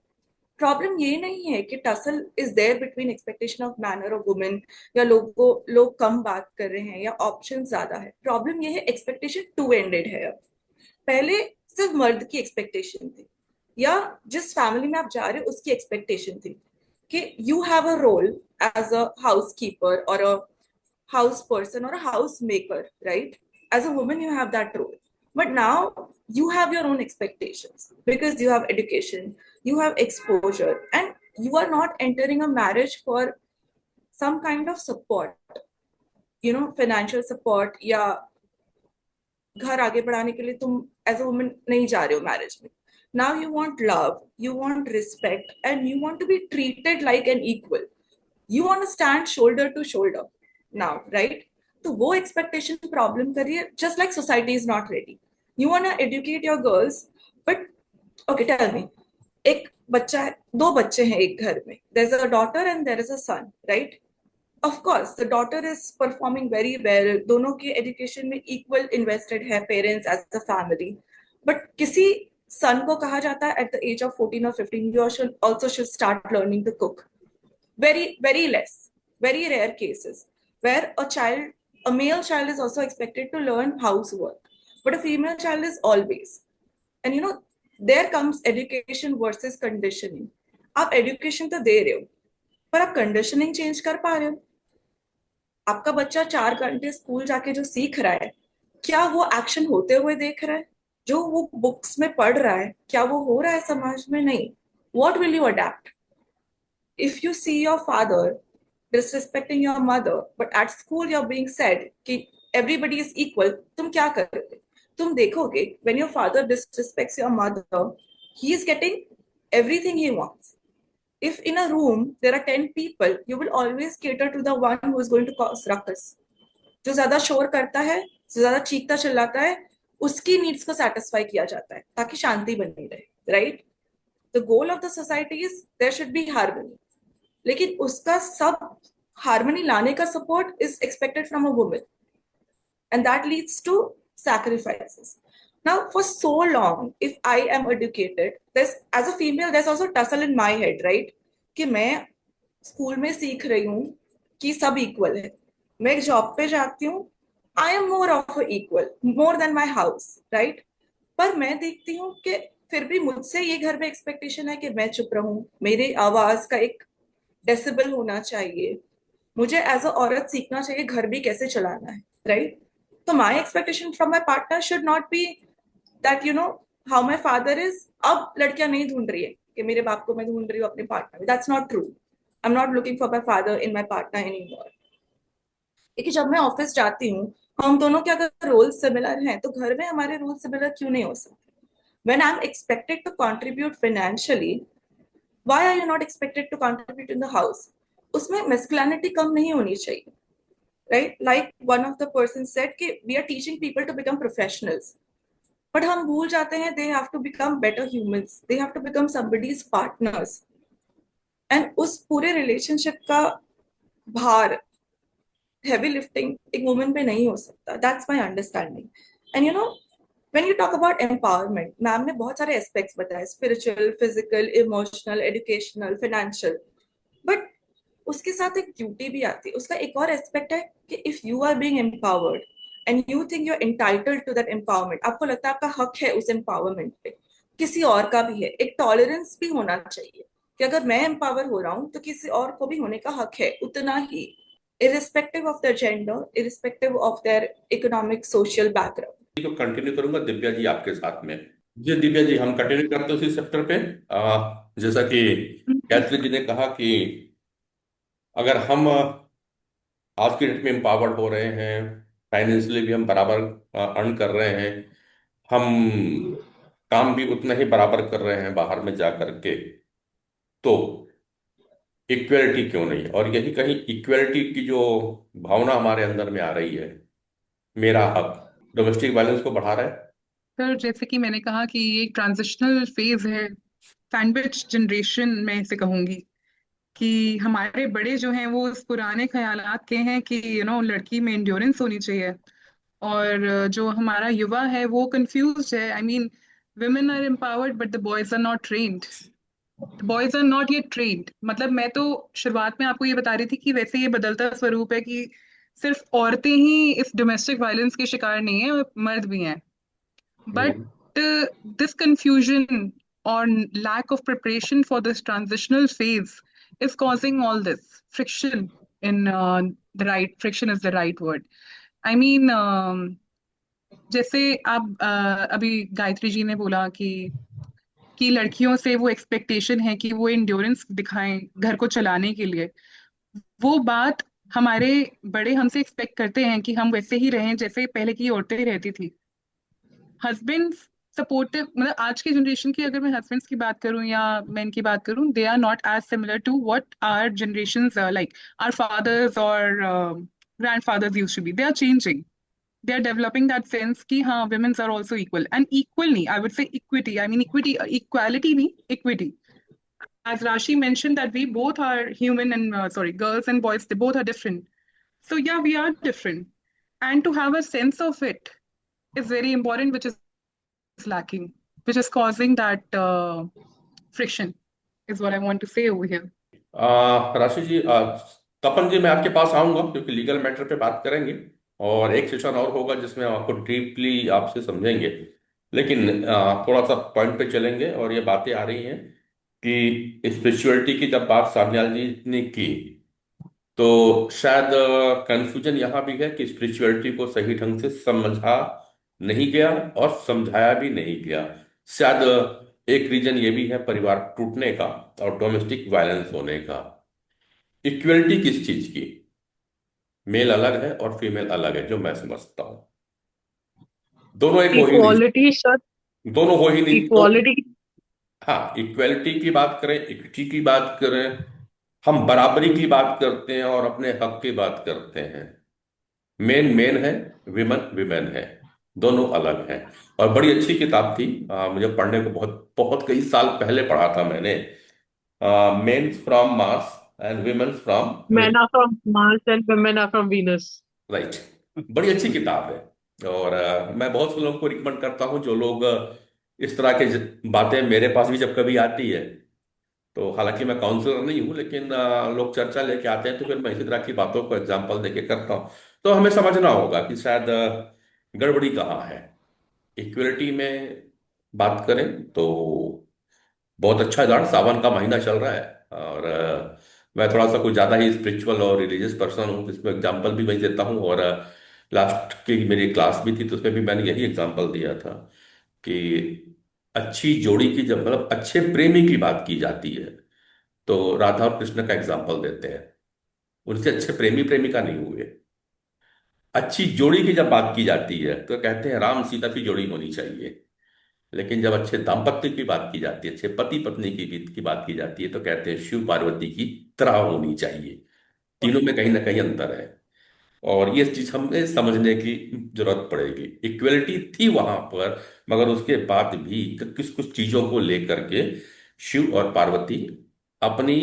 Problem ये नहीं है कि tussle is there between expectation of man और वुमन, या लोग कम बात कर रहे हैं या ऑप्शन ज्यादा है। प्रॉब्लम ये है एक्सपेक्टेशन टू एंडेड है। अब पहले सिर्फ मर्द की एक्सपेक्टेशन थी, या जिस फैमिली में आप जा रहे हो उसकी एक्सपेक्टेशन थी कि you have a role as a housekeeper और a house person or a housemaker, right? As a woman, you have that role. But now you have your own expectations because you have education, you have exposure, and you are not entering a marriage for some kind of support, you know, financial support, या घर आगे बढ़ाने के लिए तुम as a woman नहीं जा रहे हो मैरिज में। Now you want love, you want respect, and you want to be treated like an equal. You want to stand shoulder to shoulder now, right? तो वो expectation problem कर रही है, just like society is not ready. You want to educate your girls, but okay, tell me, एक बच्चा है, दो बच्चे हैं एक घर में, there's a daughter and there is a son, right? Of course, the daughter is performing very well, दोनों की education में equal invested है parents as a family, but किसी son को कहा जाता है at the age of 14 or 15 you also should start learning to cook. Very less, very rare cases where a male child is also expected to learn housework, but a female child is always. And you know, there comes education versus conditioning. आप education तो दे रहे हो, पर आप conditioning change कर पा रहे हो? आपका बच्चा 4 घंटे स्कूल जाके जो सीख रहा है, क्या वो एक्शन होते हुए देख रहा है? जो वो बुक्स में पढ़ रहा है, क्या वो हो रहा है समाज में? नहीं। What will you adapt? If you see your father disrespecting your mother, but at school you're being said कि everybody is equal, तुम क्या करोगे? तुम देखोगे when your father disrespects your mother, he is getting everything he wants. If in a room there are 10 people, you will always cater to the one who is going to cause ruckus. जो ज्यादा शोर करता है, जो ज्यादा चीखता चिल्लाता है, उसकी नीड्स को सेटिस्फाई किया जाता है ताकि शांति बनी रहे, right? The goal of the society is there should be harmony, लेकिन उसका सब हार्मनी लाने का support is expected from a woman, and that leads to sacrifices. Now, for so long, if I am educated, there's, as a female, there's also tussle in my head, right? कि मैं school में सीख रही हूँ कि सब equal है, मैं एक जॉब पे जाती हूँ, I am more of equal, more than my house, right? पर मैं देखती हूँ कि फिर भी मुझसे ये घर में एक्सपेक्टेशन है कि मैं चुप रहूं, मेरी आवाज का एक डेसिबल होना चाहिए, मुझे एज अ औरत सीखना चाहिए घर भी कैसे चलाना है, राइट? तो my expectation from my partner should not be that you know how my father is. अब लड़कियां नहीं ढूंढ रही है कि मेरे बाप को मैं ढूंढ रही हूँ अपने पार्टनर में, that's not true. I am not looking for my father in my partner any more. क्योंकि जब मैं ऑफिस जाती हूँ, हम दोनों के अगर रोल सिमिलर हैं तो घर में हमारे रोल सिमिलर क्यों नहीं हो सकते? When I'm expected to contribute financially, why are you not expected to contribute in the house? उसमें masculinity कम नहीं होनी चाहिए, right? Like one of the persons said कि we are teaching people to become professionals, but हम भूल जाते हैं they have to become better humans, they have to become somebody's partners, and उस पूरे relationship का भार, heavy lifting एक woman पे नहीं हो सकता. That's my understanding. And you know, when you talk about empowerment, ma'am ने बहुत सारे एस्पेक्ट्स बताए, spiritual, physical, emotional, educational, financial, but उसके साथ एक ड्यूटी भी आती है। उसका एक और एस्पेक्ट है कि if you are being empowered and you think you are entitled to that empowerment, आपको लगता है आपका हक है उस एम्पावरमेंट पे, किसी और का भी है, एक टॉलरेंस भी होना चाहिए कि अगर मैं एम्पावर हो रहा हूँ तो किसी और को भी होने का हक है उतना ही, irrespective of their gender, irrespective of their economic, social background. को कंटिन्यू करूंगा दिव्या जी आपके साथ में। जी दिव्या जी, हम कंटिन्यू करते हैं उसी सेक्टर पे। जैसा कि गायत्री जी ने कहा कि अगर हम आज की डेट में एम्पावर्ड हो रहे हैं, फाइनेंशियली भी हम बराबर अर्न कर रहे हैं, हम काम भी उतना ही बराबर कर रहे हैं बाहर में जा करके, तो इक्वलिटी क्यों नहीं? और यही कहीं इक्वलिटी की जो भावना हमारे अंदर में आ रही है, मेरा हक, डोमेस्टिक वायलेंस को बढ़ा रहा है। सर जैसे कि मैंने कहा कि ये एक ट्रांजिशनल फेज है, सैंडविच जनरेशन मैं इसे कहूंगी, कि हमारे बड़े जो हैं वो इस पुराने ख्यालात के हैं कि लड़की में इंड्योरेंस होनी चाहिए, और जो हमारा युवा है वो कंफ्यूज है। I mean women are empowered but the boys are not trained, the boys are not yet trained. मतलब मैं तो शुरुआत में आपको ये बता रही थी कि वैसे ये बदलता स्वरूप है कि सिर्फ औरतें ही इस डोमेस्टिक वायलेंस के शिकार नहीं है, मर्द भी हैं। But hmm. this confusion or lack of preparation for this transitional phase is causing all this friction in the right, friction is the right word. I mean, जैसे आप अभी गायत्री जी ने बोला कि लड़कियों से वो एक्सपेक्टेशन है कि वो इंड्योरेंस दिखाएं घर को चलाने के लिए। वो बात हमारे बड़े हमसे एक्सपेक्ट करते हैं कि हम वैसे ही रहें जैसे पहले की औरतें रहती थी। हस्बैंड सपोर्टिव, मतलब आज की जनरेशन की अगर मैं हस्बैंड्स की बात करूं या मेन की बात करूं, they are not as similar to what our generations like our fathers और grandfathers used to be. They are changing, they are developing that sense कि हाँ women's are also equal, and equal नहीं, I would say equity, I mean equity, equality नहीं, equity. As Rashi mentioned that we both are human, and sorry, girls and boys, they both are different. So yeah, we are different, and to have a sense of it is very important, which is lacking, which is causing that friction, is what I want to say over here. राशि जी, तपन जी, मैं आपके पास आऊंगा क्योंकि legal matter पे बात करेंगे और एक सेशन और होगा जिसमें हम आपको डीपली आपसे समझेंगे। लेकिन थोड़ा सा पॉइंट पे चलेंगे, और ये बातें आ रही हैं कि स्पिरिचुअलिटी की जब बात सान्याल जी ने की, तो शायद कंफ्यूजन यहाँ भी है कि स्पिरिचुअलिटी को सही ढंग से समझा नहीं गया और समझाया भी नहीं गया। शायद एक रीजन ये भी है परिवार टूटने का और डोमेस्टिक वायलेंस होने का। इक्वलिटी किस चीज की? मेल अलग है और फीमेल अलग है, जो मैं समझता हूँ। दोनों एक हो ही नहीं, इक्वालिटी सर, दोनों हो ही नहीं तो। इक्वालिटी। हाँ, इक्वलिटी की बात करें, इक्विटी की बात करें, हम बराबरी की बात करते हैं और अपने हक की बात करते हैं। मेन मेन है, विमेन विमेन है, दोनों अलग हैं। और बड़ी अच्छी किताब थी, मुझे पढ़ने को बहुत बहुत कई साल पहले पढ़ा था मैंने, men's from Mars and women's from Men are from Mars and women are from Venus. राइट। बड़ी अच्छी किताब है, और मैं बहुत से लोगों को रिकमेंड करता हूँ जो लोग इस तरह के बातें मेरे पास भी जब कभी आती है, तो हालांकि मैं काउंसलर नहीं हूँ, लेकिन लोग चर्चा लेके आते हैं तो फिर मैं इसी तरह की बातों को एग्जाम्पल देके करता हूँ। तो हमें समझना होगा कि शायद गड़बड़ी कहाँ है। इक्वलिटी में बात करें तो बहुत अच्छा उदाहरण, सावन का महीना चल रहा है, और मैं थोड़ा सा कुछ ज़्यादा ही स्पिरिचुअल और रिलीजियस पर्सन हूँ, इसमें एग्जांपल भी मैं देता हूँ। और लास्ट की मेरी क्लास भी थी तो उसमें भी मैंने यही एग्जांपल दिया था कि अच्छी जोड़ी की जब, मतलब अच्छे प्रेमी की बात की जाती है, तो राधा और कृष्ण का एग्जांपल देते हैं। उनसे अच्छे प्रेमी प्रेमिका नहीं हुए। अच्छी जोड़ी की जब बात की जाती है तो कहते हैं राम सीता की जोड़ी होनी चाहिए। लेकिन जब अच्छे दाम्पत्य की बात की जाती है, अच्छे पति पत्नी की बात की जाती है, तो कहते हैं शिव पार्वती की तरह होनी चाहिए। तीनों में कहीं ना कहीं अंतर है, और ये चीज हमें समझने की जरूरत पड़ेगी। इक्वलिटी थी वहां पर, मगर उसके बाद भी किस कुछ चीजों को लेकर के शिव और पार्वती अपनी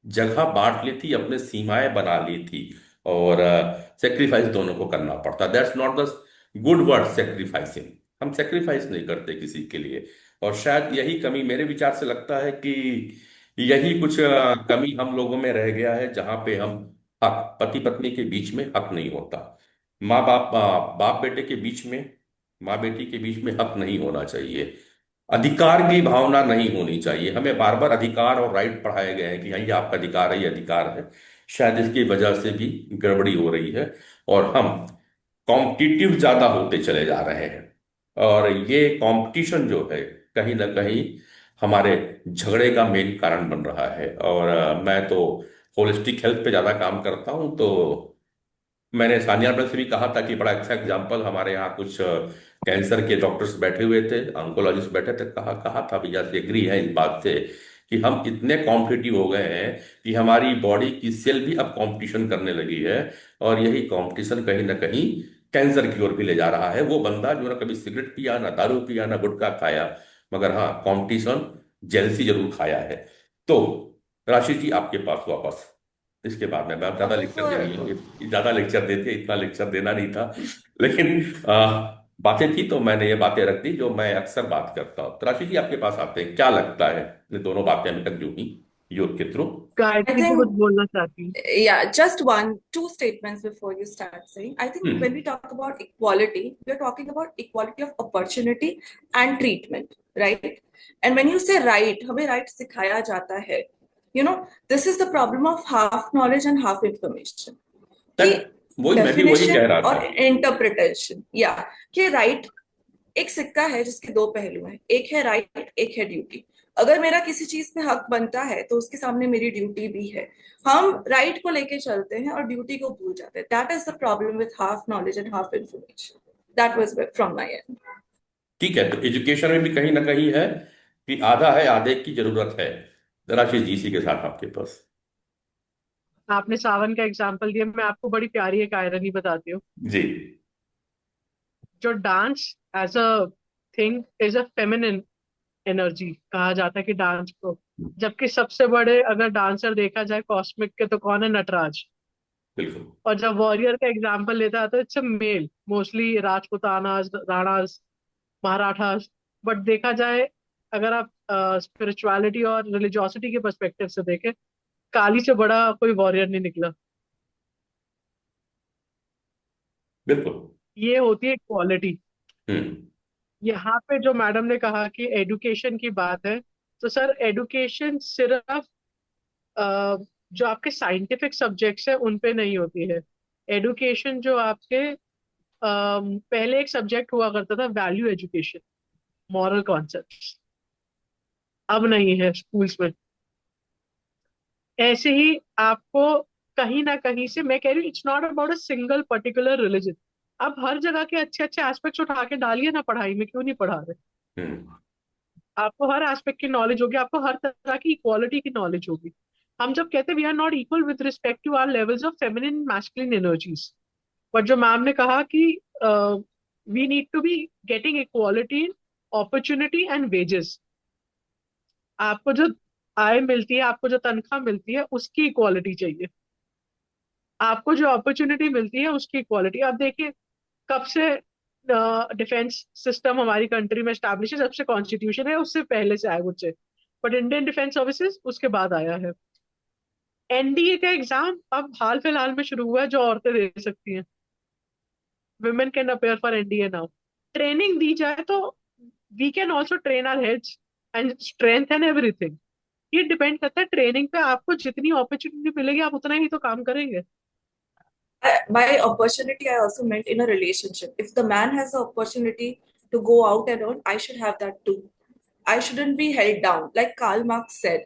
जगह बांट ली थी, अपने सीमाएं बना ली थी, और सेक्रीफाइस दोनों को करना पड़ता। That's not the good word, sacrificing. हम सेक्रीफाइस नहीं करते किसी के लिए, और शायद यही कमी मेरे विचार से लगता है कि यही कुछ कमी हम लोगों में रह गया है, जहां पे हम हक, पति पत्नी के बीच में हक नहीं होता। माँ बाप, बाप बेटे के बीच में, माँ बेटी के बीच में हक नहीं होना चाहिए। अधिकार की भावना नहीं होनी चाहिए। हमें बार बार अधिकार और राइट पढ़ाए गए हैं कि हाँ ये आपका अधिकार है, ये अधिकार है। शायद इसकी वजह से भी गड़बड़ी हो रही है, और हम कॉम्पिटिटिव ज्यादा होते चले जा रहे हैं। और ये कंपटीशन जो है कहीं ना कहीं हमारे झगड़े का मेन कारण बन रहा है। और मैं तो होलिस्टिक हेल्थ पे ज्यादा काम करता हूँ, तो मैंने सानिया मिर्जा से भी कहा था कि बड़ा अच्छा एग्जाम्पल, हमारे यहाँ कुछ कैंसर के डॉक्टर्स बैठे हुए थे, ऑन्कोलॉजिस्ट बैठे थे, कहा कहा था भैया से एग्री है इस बात से कि हम इतने कॉम्पिटिटिव हो गए हैं कि हमारी बॉडी की सेल भी अब कंपटीशन करने लगी है। और यही कंपटीशन कहीं ना कहीं कैंसर की ओर भी ले जा रहा है। वो बंदा जो ना कभी सिगरेट पिया, ना दारू पिया, ना गुटखा खाया, मगर हाँ कंपटीशन, जेलसी जरूर खाया है। तो राशि जी आपके पास वापस, इसके बाद में मैं ज्यादा लेक्चर दे रही हूँ, ज्यादा लेक्चर देते, इतना लेक्चर देना नहीं था, लेकिन बातें थी तो मैंने ये बातें रख दी जो मैं अक्सर बात करता हूँ। तो राशि जी आपके पास आते हैं, क्या लगता है ये दोनों बातें अभी तक जो हुई योग के थ्रू? I गायत्री जी कुछ think, बोलना चाहती हूँ। yeah, just two statements before you start saying. I think when we talk about equality, we are talking about equality of opportunity and treatment, right? And when you say right, हमें right सिखाया जाता है. This is the problem of half knowledge and half information. कि वही मैं भी वही कह definition रहा और था। interpretation, yeah, कि right एक सिक्का है जिसके दो पहलू हैं, एक है राइट, एक है ड्यूटी. अगर मेरा किसी चीज पे हक बनता है तो उसके सामने मेरी ड्यूटी भी है. हम राइट को लेके चलते हैं और ड्यूटी को भूल जाते हैं. That is the problem with half knowledge and half information. That was from my and. ठीक है, तो एजुकेशन में भी कहीं ना कहीं है कि आधा है, आधे की जरूरत है। राशि जी इसी के साथ आपके पास। आपने सावन का एग्जाम्पल दिया, मैं आपको बड़ी प्यारी एक आयरनी बताती हूँ। जी। जो dance as a thing is a feminine energy कहा जाता है कि डांस को, जबकि सबसे बड़े अगर डांसर देखा जाए कॉस्मिक के तो कौन है? नटराज। बिल्कुल। और जब वॉरियर का एग्जाम्पल लेता है तो it's a male, mostly Rajputanas, Ranas, Marathas. But देखा जाए, अगर आप स्पिरिचुअलिटी और रिलीजियोसिटी के पर्सपेक्टिव से देखें, काली से बड़ा कोई वॉरियर नहीं निकला। बिल्कुल। ये होती है क्वालिटी। हम्म। यहाँ पे जो मैडम ने कहा कि एडुकेशन की बात है, तो सर एडुकेशन सिर्फ जो आपके साइंटिफिक सब्जेक्ट्स हैं उन पे नहीं होती है। एडुकेशन जो आपके पहले एक सब्जेक्ट हुआ करता था, वैल्यू एजुकेशन, मॉरल कॉन्सेप्ट्स, अब नहीं है स्कूल्स में। ऐसे ही आपको कहीं ना कहीं से, मैं कह रही हूँ, it's not about a single particular religion. आप हर जगह के अच्छे अच्छे एस्पेक्ट्स उठा के डालिए ना पढ़ाई में, क्यों नहीं पढ़ा रहे? हम्म। आपको हर एस्पेक्ट की नॉलेज होगी, आपको हर तरह की इक्वालिटी की नॉलेज होगी। हम जब कहते हैं we are not equal with respect to our levels of feminine masculine energies, but जो मैम ने कहा कि we need to be getting equality in opportunity and wages. आपको जो आय मिलती है, आपको जो तनख्वाह मिलती है, उसकी इक्वालिटी चाहिए। आपको जो अपॉर्चुनिटी मिलती है उसकी इक्वालिटी। अब देखिए, कब से डिफेंस सिस्टम हमारी कंट्री में स्टैब्लिश है? जब से कॉन्स्टिट्यूशन है उससे पहले से आया मुझसे, बट इंडियन डिफेंस सर्विसेज उसके बाद आया है। एनडीए का एग्जाम अब हाल फिलहाल में शुरू हुआ है जो औरतें दे सकती हैं। women can appear for NDA now. Training दी जाए तो we can also train our heads and strengthen everything. ये डिपेंड करता है ट्रेनिंग पे, आपको जितनी अपॉर्चुनिटी मिलेगी आप उतना ही तो काम करेंगे. By opportunity, I also meant in a relationship. If the man has the opportunity to go out and earn, I should have that too. I shouldn't be held down. Like Karl Marx said,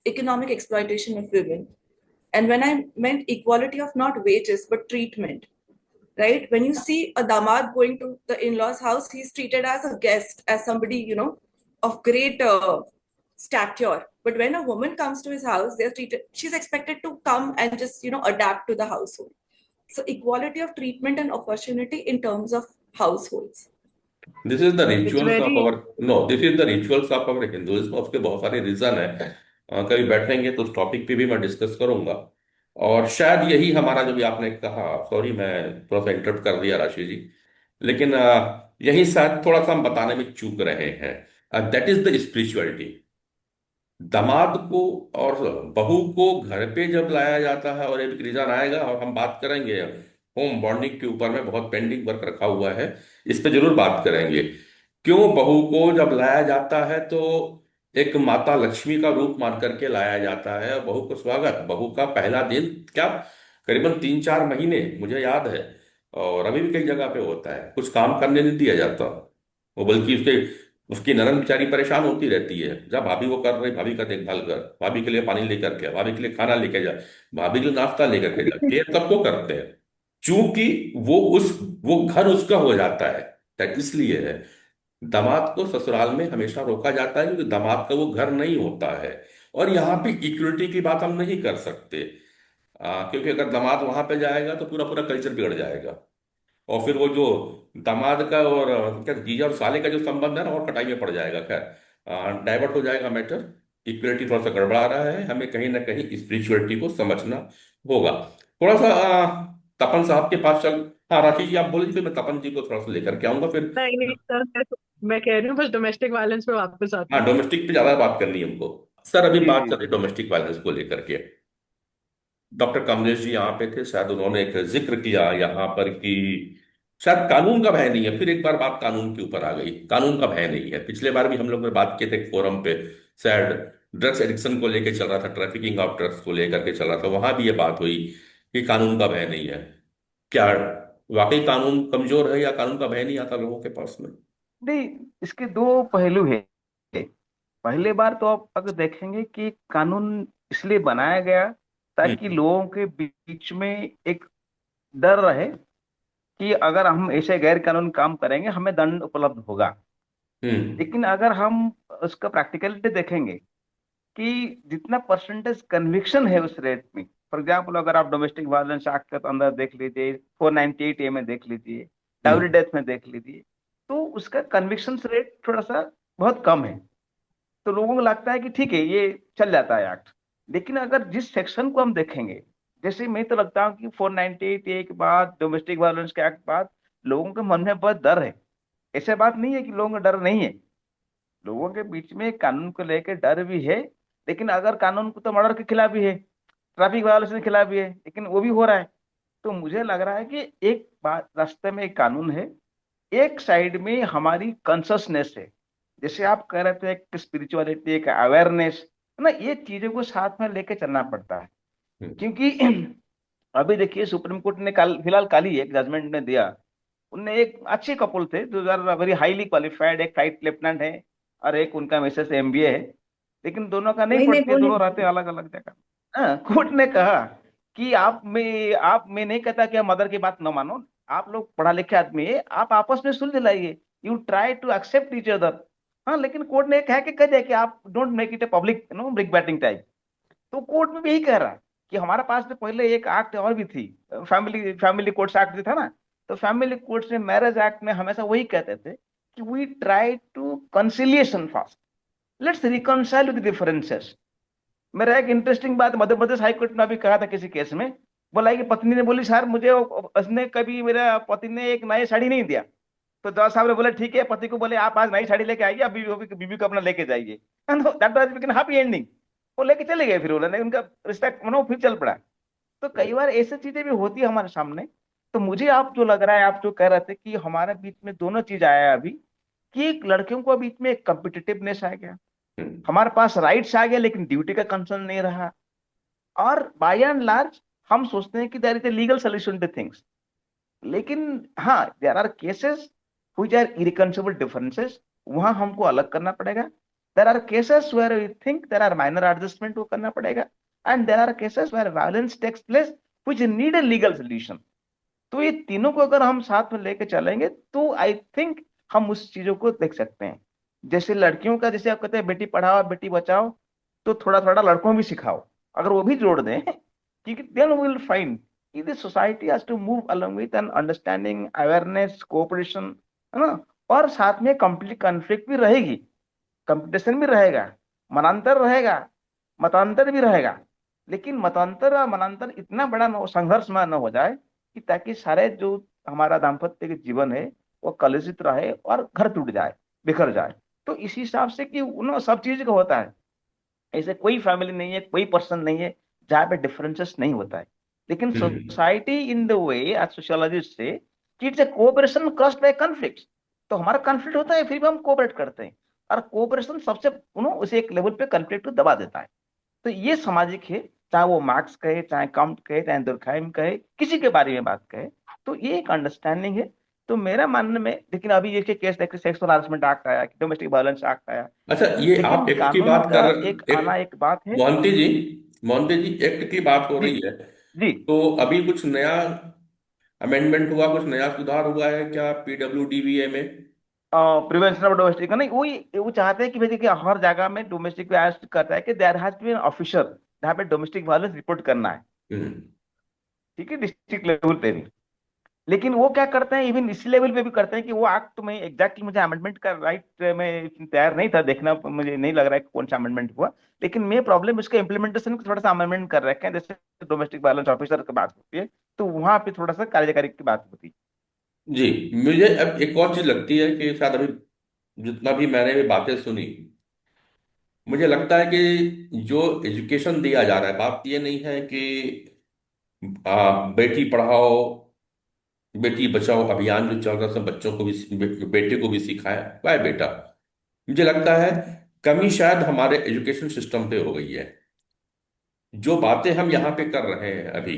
economic exploitation of women. And when I meant equality of not wages, but treatment, right? When you see a damad going to the in-laws house, he's treated as a guest, as somebody, of great stature. But when a woman comes to his house, she's expected to come and just, adapt to the household. So equality of treatment and opportunity in terms of households. This is the It's rituals of very our no this is the rituals of our Hinduism. उसके बहुत सारे reason है. कभी बैठेंगे तो उस topic पे भी मैं डिस्कस करूंगा. और शायद यही हमारा, जो भी आपने कहा, सॉरी मैं थोड़ा सा इंटरप्ट कर दिया राशि जी, लेकिन यही शायद थोड़ा सा हम बताने में चूक रहे हैं. That is the spirituality. दामाद को और बहू को घर पे जब लाया जाता है, और एक रीजन आएगा और हम बात करेंगे होम बॉन्डिंग के ऊपर में, बहुत पेंडिंग वर्क रखा हुआ है, इस पे जरूर बात करेंगे. क्यों बहू को जब लाया जाता है तो एक माता लक्ष्मी का रूप मान करके लाया जाता है. बहू को स्वागत, बहू का पहला दिन क्या, करीबन 3-4 महीने मुझे याद है, और अभी भी कई जगह पे होता है, कुछ काम करने नहीं दिया जाता. वो बल्कि उसकी ननद बेचारी परेशान होती रहती है, जब भाभी वो कर रही, भाभी का देखभाल कर, भाभी के लिए पानी लेकर के आ, भाभी के लिए खाना लेके जा, भाभी के लिए नाश्ता लेकर के जा. केयर सबको करते हैं, चूंकि वो घर उसका हो जाता है. इसलिए है दामाद को ससुराल में हमेशा रोका जाता है, क्योंकि दामाद का वो घर नहीं होता है. और यहाँ पे इक्विलिटी की बात हम नहीं कर सकते, क्योंकि अगर दामाद वहां पे जाएगा तो पूरा पूरा कल्चर बिगड़ जाएगा. और फिर वो जो दामाद का और क्या जीजा और साले का जो संबंध है ना, और कटाई में पड़ जाएगा. खैर डाइवर्ट हो जाएगा मैटर. इक्वलिटी थोड़ा सा गड़बड़ा रहा है, हमें कहीं ना कहीं स्पिरिचुअलिटी को समझना होगा. थोड़ा सा तपन साहब के पास चल. हाँ राखी जी आप बोलिए, फिर मैं तपन जी को थोड़ा सा लेकर के आऊंगा फिर. नहीं नहीं सर, मैं कह रही हूँ बस डोमेस्टिक वायलेंस पे वापस आते हाँ हैं. डोमेस्टिक पे ज्यादा बात करनी है हमको. सर अभी जी बात जी कर रहे डोमेस्टिक वायलेंस को लेकर के. डॉक्टर कमलेश जी यहाँ पे थे, शायद उन्होंने एक जिक्र किया यहाँ पर कि शायद कानून का भय नहीं है. फिर एक बार बात कानून के ऊपर आ गई. कानून का भय नहीं है, पिछले बार भी हम लोग ने बात किए थे फोरम पे, शायद ड्रग्स एडिक्शन को लेकर चल रहा था, ट्रैफिकिंग ऑफ ड्रग्स को लेकर के चल रहा था, वहां भी ये बात हुई कि कानून का भय नहीं है. क्या वाकई कानून कमजोर है, या कानून का भय नहीं आता लोगों के पास में? नहीं, इसके दो पहलू है। पहले बार तो आप अगर देखेंगे कि कानून इसलिए बनाया गया ताकि हम्म. लोगों के बीच में एक डर रहे कि अगर हम ऐसे गैर कानून काम करेंगे हमें दंड उपलब्ध होगा। हम्म. लेकिन अगर हम उसका प्रैक्टिकलिटी देखेंगे कि जितना परसेंटेज कन्विक्शन है उस रेट में, फॉर एग्जाम्पल अगर आप डोमेस्टिक वायलेंस एक्ट के अंदर देख लीजिए, 498A में देख लीजिए, डाउरी हम्म. डेथ में देख लीजिए, तो उसका कन्विक्शन रेट थोड़ा सा बहुत कम है। तो लोगों को लगता है कि ठीक है ये चल जाता है एक्ट। लेकिन अगर जिस सेक्शन को हम देखेंगे, जैसे मैं तो लगता हूँ कि 498A के बाद, डोमेस्टिक वायलेंस के एक्ट के बाद लोगों के मन में बहुत डर है। ऐसे बात नहीं है कि लोगों का डर नहीं है, लोगों के बीच में कानून को लेकर डर भी है। लेकिन अगर कानून को तो मर्डर के खिलाफ भी है, ट्रैफिक वायलेशन के खिलाफ भी है, लेकिन वो भी हो रहा है। तो मुझे लग रहा है कि एक बात रास्ते में एक कानून है, एक साइड में हमारी कॉन्शसनेस है। जैसे आप कह रहे थे एक स्पिरिचुअलिटी, एक अवेयरनेस है ना, ये चीजों को साथ में लेके चलना पड़ता है। हम्म. क्योंकि अभी देखिए सुप्रीम कोर्ट ने फिलहाल कल ही एक जजमेंट में दिया। उनने एक अच्छे कपल थे जो वेरी हाईली क्वालिफाइड, एक फ्लाइट लेफ्टिनेंट है और एक उनका मिसेस MBA है, लेकिन दोनों का नहीं वही मैं पढ़ते, बोल दोनों रही रहते अलग अलग जगह। हाँ, कोर्ट ने कहा कि आप में नहीं कहता कि आप मदर की बात न मानो, आप लोग पढ़ा लिखे आदमी है, आप आपस में सुलझ लाइए, you try to accept each other. हाँ, लेकिन कोर्ट ने कहा कि कह दिया कि आप don't make it a public brick batting type. तो कोर्ट में भी यही कह रहा कि हमारे पास तो पहले एक एक्ट और भी थी, फैमिली कोर्ट्स एक्ट जो था ना, तो फैमिली कोर्ट्स में, मैरिज एक्ट में हमेशा वही कहते थे कि we try to conciliation first, let's reconcile with differences. मेरा एक इंटरेस्टिंग बात मध्य प्रदेश हाई कोर्ट में अभी कहा था किसी केस में, बोला कि पत्नी ने बोली सर मुझे उसने कभी, मेरा पति ने एक नई साड़ी नहीं दिया। तो जज साहब ने बोले ठीक है, पति को बोले आप आज नई साड़ी लेके आइए, आप बीवी को अपना लेके जाइए। That was happy ending. वो लेके चले गए, फिर उन्होंने उनका रिश्ता फिर चल पड़ा। तो कई बार ऐसी चीजें भी होती है हमारे सामने तो मुझे आप जो लग रहा है, आप जो कह रहे थे कि हमारे बीच में दोनों चीज आया है अभी, कि एक लड़कियों को बीच में एक कम्पिटिटिवनेस आ गया, हम्म, हमारे पास राइट्स आ गया लेकिन ड्यूटी का कंसर्न नहीं रहा। और बाय एंड लार्ज हम सोचते हैं कि there is a legal solution to things, लेकिन हाँ there are cases which are irreconcilable differences, वहां हमको अलग करना पड़ेगा। There are cases where we think there are minor adjustment, वो करना पड़ेगा। And there are cases where violence takes place which need a legal solution. तो ये तीनों को अगर हम साथ में लेके चलेंगे तो आई थिंक हम उस चीजों को देख सकते हैं। जैसे लड़कियों का, जैसे आप कहते हैं बेटी पढ़ाओ बेटी बचाओ, तो थोड़ा थोड़ा लड़कों भी सिखाओ, अगर वो भी जोड़ दें, क्योंकि देन विल फाइंड कि the society has to move along with an understanding, awareness, cooperation, है ना। और साथ में कंप्लीट कॉन्फ्लिक्ट भी रहेगी, कंपटीशन भी रहेगा, मनांतर रहेगा, मतांतर भी रहेगा, लेकिन मतांतर और मनांतर इतना बड़ा संघर्ष में न हो जाए कि ताकि सारे जो हमारा दाम्पत्य के जीवन है वो कलुषित रहे और घर टूट जाए, बिखर जाए। तो इस हिसाब से कि उन सब चीज का होता है, ऐसे कोई फैमिली नहीं है, कोई पर्सन नहीं है जहाँ पे डिफरेंसेस नहीं होता है। लेकिन hmm, society in the way as sociologist से कि it's a cooperation caused by conflict, तो हमारा कॉन्फ्लिक्ट होता है फिर भी हम कोऑपरेट करते हैं, और कोऑपरेशन सबसे उसे एक लेवल पे कॉन्फ्लिक्ट को दबा देता है। तो ये सामाजिक है, चाहे वो मार्क्स कहे, चाहे काउंट कहे, चाहे दुर्खाइम कहे, किसी के बारे में बात कहे, तो ये एक अंडरस्टैंडिंग है। तो मेरा मानने में, लेकिन अभी ये केस देखिए, सेक्सुअल हरासमेंट एक्ट आया, डोमेस्टिक वायलेंस एक्ट आया, अच्छा, ये लेकिन आप एक्ट की कानून बात का कर एक एक आना एक बात है। मोहंती जी, मोहंती जी, एक्ट की बात हो जी रही है, जी। तो अभी कुछ नया अमेंडमेंट हुआ, कुछ नया सुधार हुआ है क्या पीडब्ल्यूडीवीए में? प्रिवेंशन ऑफ डोमेस्टिक का नहीं, वही वो चाहते हैं कि भाई देखिए हर जगह में डोमेस्टिक पे अरेस्ट करता है कि there has to be an officer जहाँ पे डोमेस्टिक वायलेंस रिपोर्ट करना है, हम्म, ठीक है, डिस्ट्रिक्ट लेवल पे भी। लेकिन वो क्या करते हैं, इवन इसी लेवल पे भी करते हैं कि वो एक्ट में एग्जैक्टली मुझे अमेंडमेंट का राइट में तैयार नहीं था देखना, मुझे नहीं लग रहा है कि कौन सा अमेंडमेंट हुआ, लेकिन मैं प्रॉब्लम इसके इम्प्लीमेंटेशन को थोड़ा सा अमेंडमेंट कर रखे हैं। जैसे डोमेस्टिक वायलेंस ऑफिसर की बात होती है तो वहां पे थोड़ा सा कार्यकारी की बात होती है। जी। मुझे अब एक और चीज लगती है कि शायद अभी जितना भी मैंने भी बातें सुनी, मुझे लगता है कि जो एजुकेशन दिया जा रहा है, बात ये नहीं है कि बेटी पढ़ाओ बेटी बचाओ अभियान जो चल रहा है, सब बच्चों को भी, बेटे को भी सिखाया वाह बेटा। मुझे लगता है कमी शायद हमारे एजुकेशन सिस्टम पे हो गई है। जो बातें हम यहाँ पे कर रहे हैं अभी,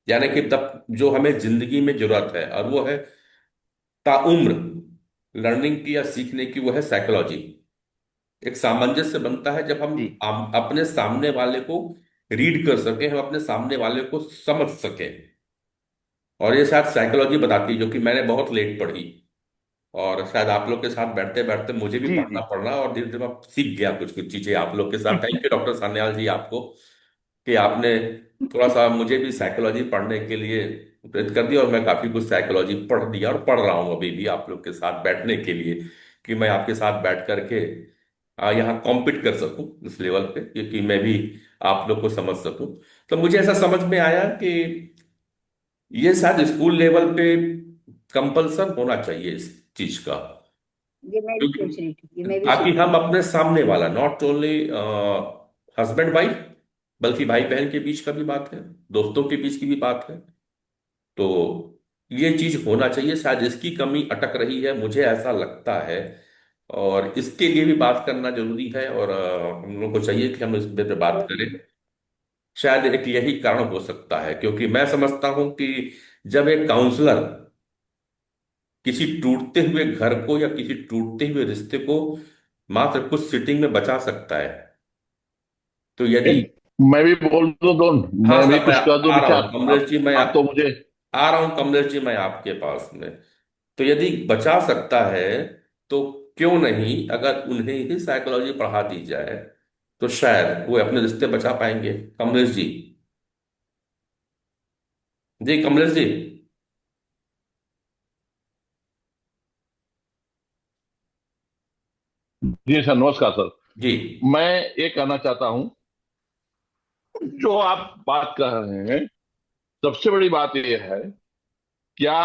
यानी कि तब जो हमें जिंदगी में जरूरत है, और वो है ताउम्र लर्निंग की या सीखने की, वो है साइकोलॉजी। एक सामंजस्य बनता है जब हम जी अपने सामने वाले को रीड कर सके, हम अपने सामने वाले को समझ सके। और ये शायद साइकोलॉजी बताती है, जो कि मैंने बहुत लेट पढ़ी, और शायद आप लोग के साथ बैठते बैठते मुझे भी जी पढ़ना जी। पड़ना, और धीरे धीरे मैं सीख गया कुछ कुछ चीजें आप लोग के साथ। थैंक यू डॉक्टर सान्याल जी आपको, कि आपने थोड़ा सा मुझे भी साइकोलॉजी पढ़ने के लिए प्रेरित कर दिया, और मैं काफी कुछ साइकोलॉजी पढ़ दिया और पढ़ रहा हूँ अभी भी आप लोग के साथ बैठने के लिए, कि मैं आपके साथ बैठ करके यहाँ कॉम्पीट कर सकूं इस लेवल पे, क्योंकि मैं भी आप लोग को समझ सकूं। तो मुझे ऐसा समझ में आया कि ये शायद स्कूल लेवल पे कंपल्सन होना चाहिए इस चीज का, ये मैं भी क्योंकि सोच रही थी, ये मैं भी ताकि सोच रही हम थी। अपने सामने वाला, नॉट ओनली हस्बैंड वाइफ, बल्कि भाई बहन के बीच का भी बात है, दोस्तों के बीच की भी बात है, तो ये चीज होना चाहिए। शायद इसकी कमी अटक रही है, मुझे ऐसा लगता है, और इसके लिए भी बात करना जरूरी है, और हम लोग को चाहिए कि हम इस पे बात बहुत करें। शायद एक यही कारण हो सकता है, क्योंकि मैं समझता हूं कि जब एक काउंसलर किसी टूटते हुए घर को या किसी टूटते हुए रिश्ते को मात्र कुछ सिटिंग में बचा सकता है, तो यदि, एक मैं भी बोल दूं तो, हाँ मैं भी सर, मैं कुछ कर दूं आ रहा हूँ विचार। कमलेश जी, मैं आप तो मुझे आ रहा हूँ कमलेश जी, मैं आपके पास में। तो यदि बचा सकता है, तो क्यों नहीं, अगर उन्हें ही साइकोलॉजी पढ़ा दी जाए, तो शायद वो अपने रिश्ते बचा पाएंगे। कमलेश जी, जी कमलेश जी, जी सर, नमस्कार सर। जी, मैं ये कहना चाहता हूं, जो आप बात कर रहे हैं, सबसे बड़ी बात यह है, क्या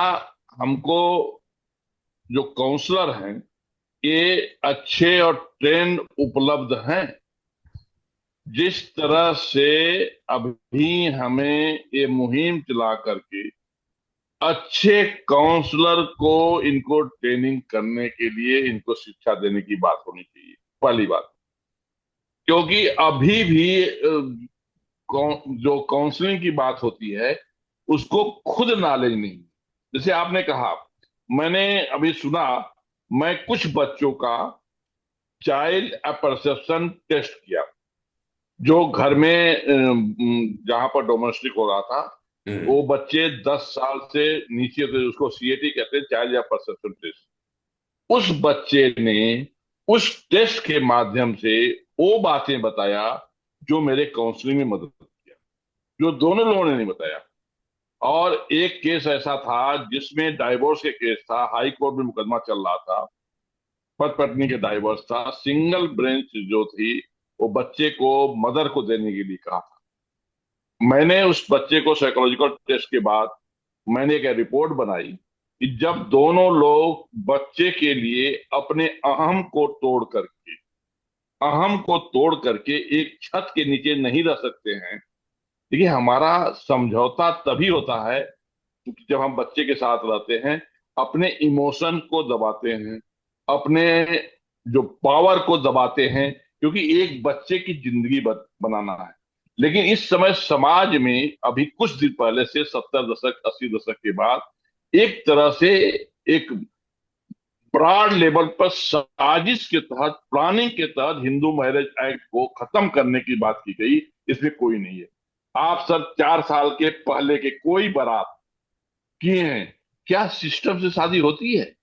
हमको जो काउंसलर हैं ये अच्छे और ट्रेंड उपलब्ध हैं? जिस तरह से अभी हमें ये मुहिम चला करके अच्छे काउंसलर को इनको ट्रेनिंग करने के लिए इनको शिक्षा देने की बात होनी चाहिए, पहली बात। क्योंकि अभी भी जो काउंसलिंग की बात होती है उसको खुद नॉलेज नहीं। जैसे आपने कहा, मैंने अभी सुना, मैं कुछ बच्चों का चाइल्ड परसेप्शन टेस्ट किया, जो घर में जहां पर डोमेस्टिक हो रहा था। वो हम्म। बच्चे 10 साल से नीचे थे, उसको सीएटी कहते हैं, चाइल्ड परसेप्शन टेस्ट। उस बच्चे ने उस टेस्ट के माध्यम से वो बातें बताया जो मेरे काउंसलिंग में मदद किया, जो दोनों लोगों ने नहीं बताया। और एक केस ऐसा था जिसमें डाइवोर्स के केस था, हाई कोर्ट में मुकदमा चल रहा था, पति पत्नी के डाइवोर्स था। सिंगल ब्रांच जो थी वो बच्चे को मदर को देने के लिए कहा था। मैंने उस बच्चे को साइकोलॉजिकल टेस्ट के बाद मैंने एक रिपोर्ट बनाई कि जब दोनों लोग बच्चे के लिए अपने अहम को तोड़ करके एक छत के नीचे नहीं रह सकते हैं। देखिए, हमारा समझौता तभी होता है क्योंकि जब हम बच्चे के साथ रहते हैं, अपने इमोशन को दबाते हैं, अपने जो पावर को दबाते हैं, क्योंकि एक बच्चे की जिंदगी बनाना है। लेकिन इस समय समाज में अभी कुछ दिन पहले से 70 दशक 80 दशक के बाद एक तरह से एक ब्रॉड लेवल पर साजिश के तहत, प्लानिंग के तहत हिंदू मैरिज एक्ट को खत्म करने की बात की गई। इसमें कोई नहीं है। आप सब 4 साल के पहले के कोई बारात किए हैं? क्या सिस्टम से शादी होती है?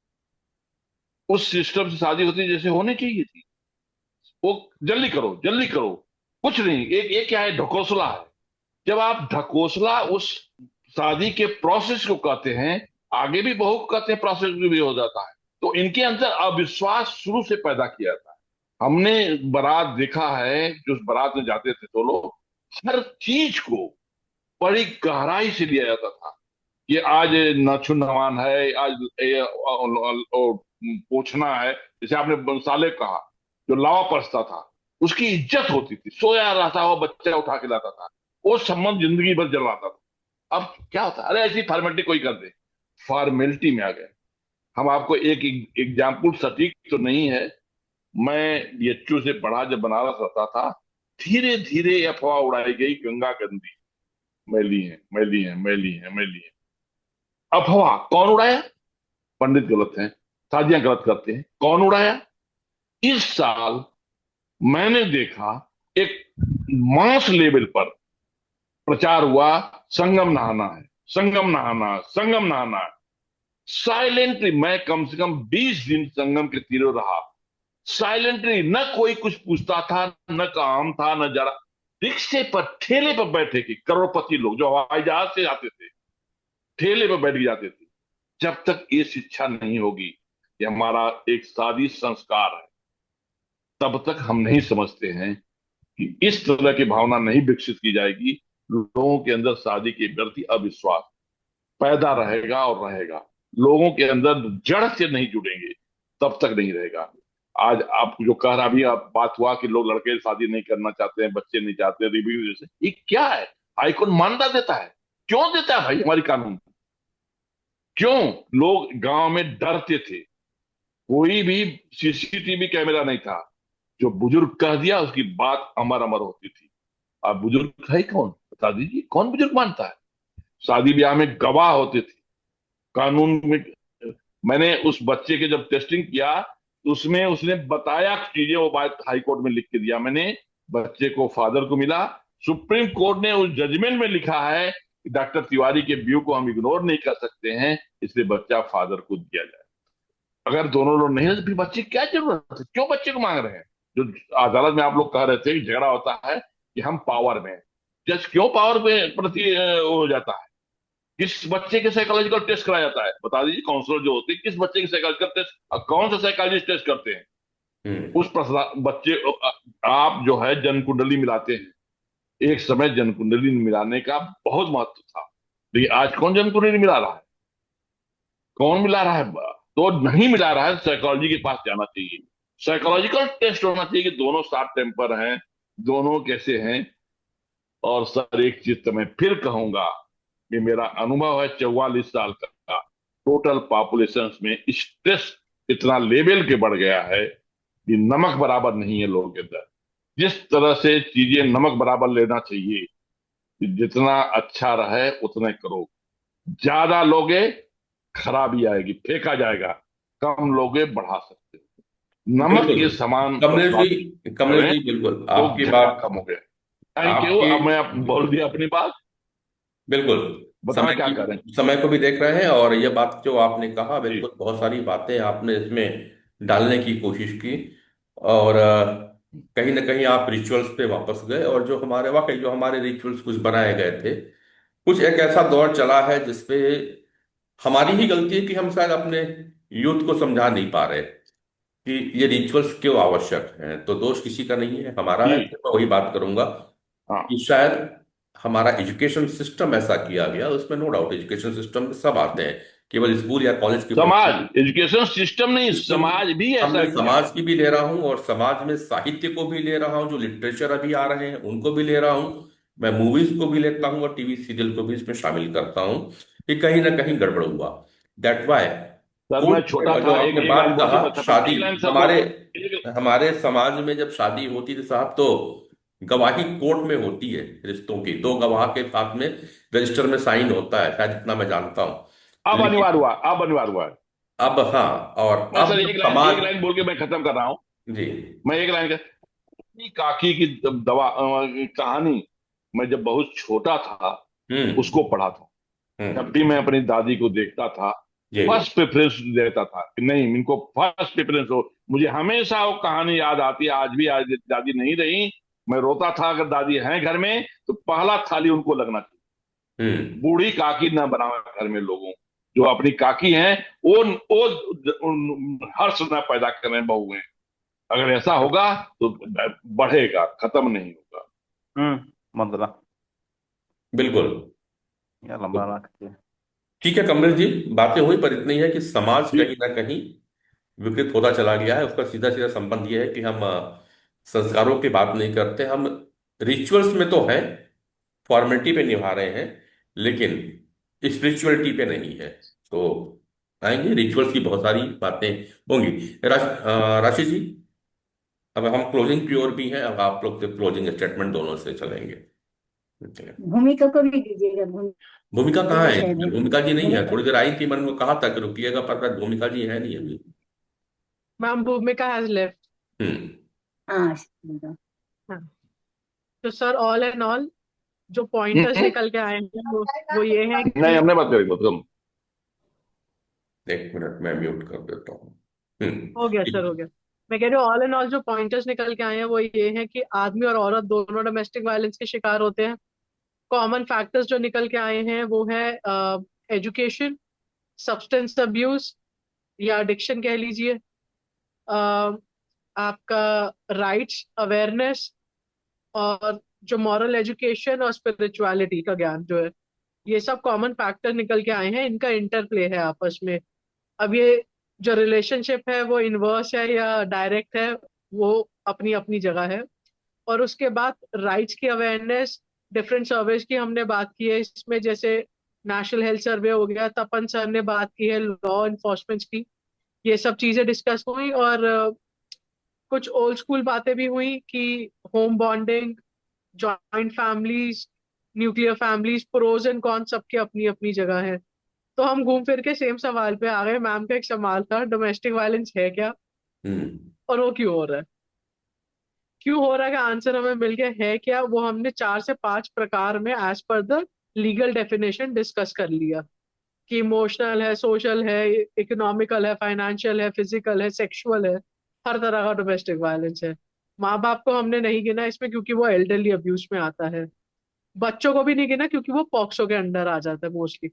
उस सिस्टम से शादी होती है जैसे होनी चाहिए थी। वो जल्दी करो जल्दी करो, कुछ नहीं। एक क्या है, ढकोसला है। जब आप ढकोसला उस शादी के प्रोसेस को कहते हैं, आगे भी बहु कहते हैं, प्रोसेस भी हो जाता है। तो इनके अंदर अविश्वास शुरू से पैदा किया था। हमने बारात देखा है, जो उस बारात में जाते थे तो लोग हर चीज को बड़ी गहराई से लिया जाता था। ये आज नाछुन नवान है, आज पूछना है। जैसे आपने बंसाले कहा, जो लावा परसता था, उसकी इज्जत होती थी। सोया रहता हुआ बच्चा उठा के लाता था, वो संबंध जिंदगी भर जलवाता था। अब क्या होता है, अरे ऐसी फॉर्मेलिटी कोई कर दे, फॉर्मेलिटी में आ गए हम। आपको एक एग्जाम्पल, सटीक तो नहीं है, मैं बीएचयू से पढ़ा जब बनारस रहता था, धीरे धीरे अफवाह उड़ाई गई, गंगा गंदी, मैली है मैली है मैली है मैली है। अफवाह कौन उड़ाया? पंडित गलत हैं, शादियां गलत करते हैं, कौन उड़ाया? इस साल मैंने देखा एक मास लेवल पर प्रचार हुआ, संगम नहाना है, संगम नहाना है, संगम नहाना है। साइलेंटली मैं कम से कम 20 दिन संगम के तीरों रहा। साइलेंटली, न कोई कुछ पूछता था, न काम था, न जरा। रिक्शे पर, ठेले पर बैठे के करोड़पति लोग जो हवाई जहाज से आते थे, ठेले पर बैठ के जाते थे। जब तक ये शिक्षा नहीं होगी कि हमारा एक शादी संस्कार है, तब तक हम नहीं समझते हैं कि इस तरह की भावना नहीं विकसित की जाएगी, लोगों के अंदर शादी के प्रति अविश्वास पैदा रहेगा और रहेगा। लोगों के अंदर जड़ से नहीं जुड़ेंगे, तब तक नहीं रहेगा। आज आप जो कह रहा, अभी आप बात हुआ कि लोग लड़के शादी नहीं करना चाहते हैं, बच्चे नहीं चाहते, रिव्यू जैसे, ये क्या है? हाईकोर्ट मान्यता देता है, क्यों देता है भाई हमारी कानून? क्यों? लोग गांव में डरते थे, कोई भी सीसीटीवी कैमरा नहीं था, जो बुजुर्ग कह दिया उसकी बात अमर अमर होती थी। अब बुजुर्ग है कौन, बता दीजिए, कौन बुजुर्ग मानता है? शादी ब्याह में गवाह होते थे, कानून में। मैंने उस बच्चे के जब टेस्टिंग किया, तो उसमें उसने बताया चीजें, वो बात हाई कोर्ट में लिख के दिया मैंने। बच्चे को फादर को मिला। सुप्रीम कोर्ट ने उस जजमेंट में लिखा है कि डॉक्टर तिवारी के व्यू को हम इग्नोर नहीं कर सकते हैं, इसलिए बच्चा फादर को दिया जाए। अगर दोनों लोग नहीं है तो फिर बच्चे की क्या जरूरत है? क्यों बच्चे को मांग रहे हैं? जो अदालत में आप लोग कह रहे थे कि झगड़ा होता है कि हम पावर में हैं। जज क्यों पावर में प्रति हो जाता है? किस बच्चे के साइकोलॉजिकल टेस्ट कराया जाता है? बता दीजिए, काउंसलर जो होते हैं किस बच्चे की साइकोलॉजिकल टेस्ट, कौन सा साइकोलॉजिस्ट टेस्ट करते हैं? हम्म। उस बच्चे, आप जो है जन्म कुंडली मिलाते हैं। एक समय जन्म कुंडली मिलाने का बहुत महत्व था, लेकिन आज कौन जन्म कुंडली मिला रहा है? कौन मिला रहा है? तो नहीं मिला रहा है, साइकोलॉजी के पास जाना चाहिए। साइकोलॉजिकल टेस्ट होना चाहिए कि दोनों साथ टेम्पर हैं, दोनों कैसे हैं। और सर, एक चीज तो मैं फिर कहूंगा, ये मेरा अनुभव है 44 साल का। टोटल पॉपुलेशन में स्ट्रेस इतना लेवल के बढ़ गया है कि नमक बराबर नहीं है लोगों के अंदर। जिस तरह से चीजें नमक बराबर लेना चाहिए कि जितना अच्छा रहे उतने करो, ज्यादा लोगे खराबी आएगी, फेंका जाएगा, कम लोगे बढ़ा सकते हो। नमक बिल्कुल के समान कमलेश बात जी, कमलेश करें जी, बिल्कुल तो आपकी झगड़ा बात, कम हो गया। Thank you. आपकी, अब मैं बोल दिया अपनी बात। बिल्कुल बताओ क्या करें। समय को भी देख रहे हैं, और ये बात जो आपने कहा, जी बिल्कुल बहुत सारी बातें आपने इसमें डालने की कोशिश की। और कहीं ना कहीं आप रिचुअल्स पे वापस गए, और जो हमारे वाकई जो हमारे रिचुअल्स कुछ बनाए गए थे, कुछ एक ऐसा दौर चला है जिसपे हमारी ही गलती है कि हम शायद अपने यूथ को समझा नहीं पा रहे कि ये रिचुअल्स क्यों आवश्यक हैं। तो दोष किसी का नहीं है, हमारा है। जी फिर मैं वही बात करूंगा हाँ। कि शायद हमारा एजुकेशन सिस्टम ऐसा किया गया, उसमें नो डाउट एजुकेशन सिस्टम में सब आते हैं, केवल स्कूल या कॉलेज की बात समाज, नहीं। एजुकेशन सिस्टम नहीं, सिस्टम समाज भी अब ऐसा मैं किया। समाज की भी ले रहा हूँ, और समाज में साहित्य को भी ले रहा हूँ, जो लिटरेचर अभी आ रहे हैं उनको भी ले रहा हूँ, मैं मूवीज को भी लेता हूँ, और टीवी सीरियल को भी इसमें शामिल करता हूँ कि कहीं ना कहीं गड़बड़ हुआ। दैट वाई सर मैं कोर्ट छोटा जो था, एक आपने एक लाइन बात बोल के कहा, मैं खत्म, शादी, एक लाइन सर बोल हमारे एक, हमारे समाज में जब शादी होती थी साहब, तो गवाही कोर्ट में होती है रिश्तों की, दो गवाह के साथ में रजिस्टर में साइन होता है, शायद इतना मैं जानता हूँ। अब अनिवार्य लेकिन हुआ, अब अनिवार्य हुआ है। अब, हाँ, और मैं अब सर जब समाज, एक लाइन बोल के मैं खत्म कर रहा हूँ। जी, मैं एक लाइन अपनी काकी की कहानी मैं जब बहुत छोटा था हम्म उसको पढ़ा था। जब भी मैं अपनी दादी को देखता था, जी, फर्स्ट प्रेफरेंस देता था कि नहीं, इनको फर्स्ट प्रेफरेंस हो। मुझे हमेशा वो कहानी याद आती है आज भी। आज दादी नहीं रही, मैं रोता था अगर दादी हैं घर में तो पहला थाली उनको लगना चाहिए। हम्म बूढ़ी काकी ना बनावे घर में लोगों, जो अपनी काकी हैं वो हर्ष न पैदा करें बहू में। अगर ऐसा होगा तो बढ़ेगा, खत्म नहीं होगा। मतलब बिल्कुल। यार तो लंबा रखते हैं। ठीक है कमलेश जी, बातें हुई, पर इतनी है कि समाज जी कहीं ना कहीं विकृत होता चला गया है। उसका सीधा सीधा संबंध यह है कि हम संस्कारों की बात नहीं करते, हम रिचुअल्स में तो हैं, फॉर्मेलिटी पे निभा रहे हैं, लेकिन स्पिरिचुअलिटी पे नहीं है। तो आएंगे, रिचुअल्स की बहुत सारी बातें होंगी। राशि जी, अब हम क्लोजिंग की ओर भी हैं, अब आप लोग से क्लोजिंग स्टेटमेंट दोनों से चलेंगे। चलें। भूमिका को भी दीजिएगा, भूमिका कहाँ भूमिका है शायद इसमें? है। भूमिका जी नहीं है, भूमिका, थोड़ी देर आई थी, मैंने उनको कहा था कि रुकिएगा, पर शायद भूमिका जी है नहीं अभी। मैम भूमिका हैज लेफ्ट। हम्म हाँ भूमिका। हाँ, तो सर ऑल एंड ऑल जो पॉइंटर्स नहीं, निकल के आए हैं वो ये है कि हमने बात करेंगे खत्म। एक मिनट, मैं म्यूट कर देता हूँ। हो गया सर, ठीक। हो गया। मैं कह रही हूँ ऑल एंड ऑल जो पॉइंटर्स निकल के आए हैं वो ये है कि आदमी और औरत दोनों डोमेस्टिक वायलेंस के शिकार होते हैं। कॉमन फैक्टर्स जो निकल के आए हैं वो है एजुकेशन, सब्सटेंस अब्यूज या एडिक्शन कह लीजिए, अ, आपका राइट्स अवेयरनेस, और जो मॉरल एजुकेशन और स्पिरिचुअलिटी का ज्ञान जो है, ये सब कॉमन फैक्टर निकल के आए हैं। इनका इंटरप्ले है आपस में। अब ये जो रिलेशनशिप है वो इनवर्स है या डायरेक्ट है, वो अपनी अपनी जगह है। और उसके बाद राइट्स की अवेयरनेस, डिफरेंट सर्वेज की हमने बात की है इसमें, जैसे नेशनल हेल्थ सर्वे हो गया, तपन सर ने बात की है लॉ इन्फोर्समेंट की, ये सब चीजें डिस्कस हुई। और कुछ ओल्ड स्कूल बातें भी हुई कि home bonding, joint families, nuclear families, pros and cons सबके अपनी अपनी जगह है। तो हम घूम फिर के सेम सवाल पे आ गए। मैम का एक सवाल था डोमेस्टिक वायलेंस है क्या हम्म और वो क्यों हो रहा है। क्यों हो रहा है का आंसर हमें मिल गया है क्या, वो हमने 4 से 5 प्रकार में as per the legal definition discuss कर लिया कि इमोशनल है, सोशल है, इकोनॉमिकल है, फाइनेंशियल है, फिजिकल है, सेक्सुअल है। हर तरह का डोमेस्टिक वायलेंस है। माँ बाप को हमने नहीं गिना इसमें क्योंकि वो एल्डरली अब्यूज में आता है। बच्चों को भी नहीं गिना क्योंकि वो पॉक्सो के अंडर आ जाता है मोस्टली।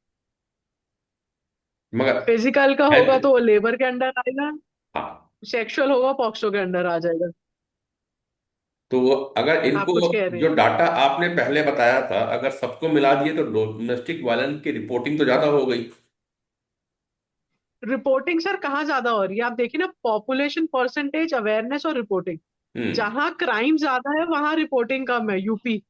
मगर फिजिकल का है। होगा तो वो लेबर के अंडर आएगा, हाँ, सेक्सुअल होगा पॉक्सो के अंडर आ जाएगा। तो अगर आप इनको, कुछ कह रहे जो हैं। डाटा आपने पहले बताया था, अगर सबको मिला दिए तो डोमेस्टिक वायलेंस की रिपोर्टिंग तो ज्यादा हो गई। रिपोर्टिंग सर कहाँ ज्यादा हो रही है, आप देखिए ना, पॉपुलेशन परसेंटेज, अवेयरनेस और रिपोर्टिंग। हम्म जहां क्राइम ज्यादा है वहां रिपोर्टिंग कम है। यूपी,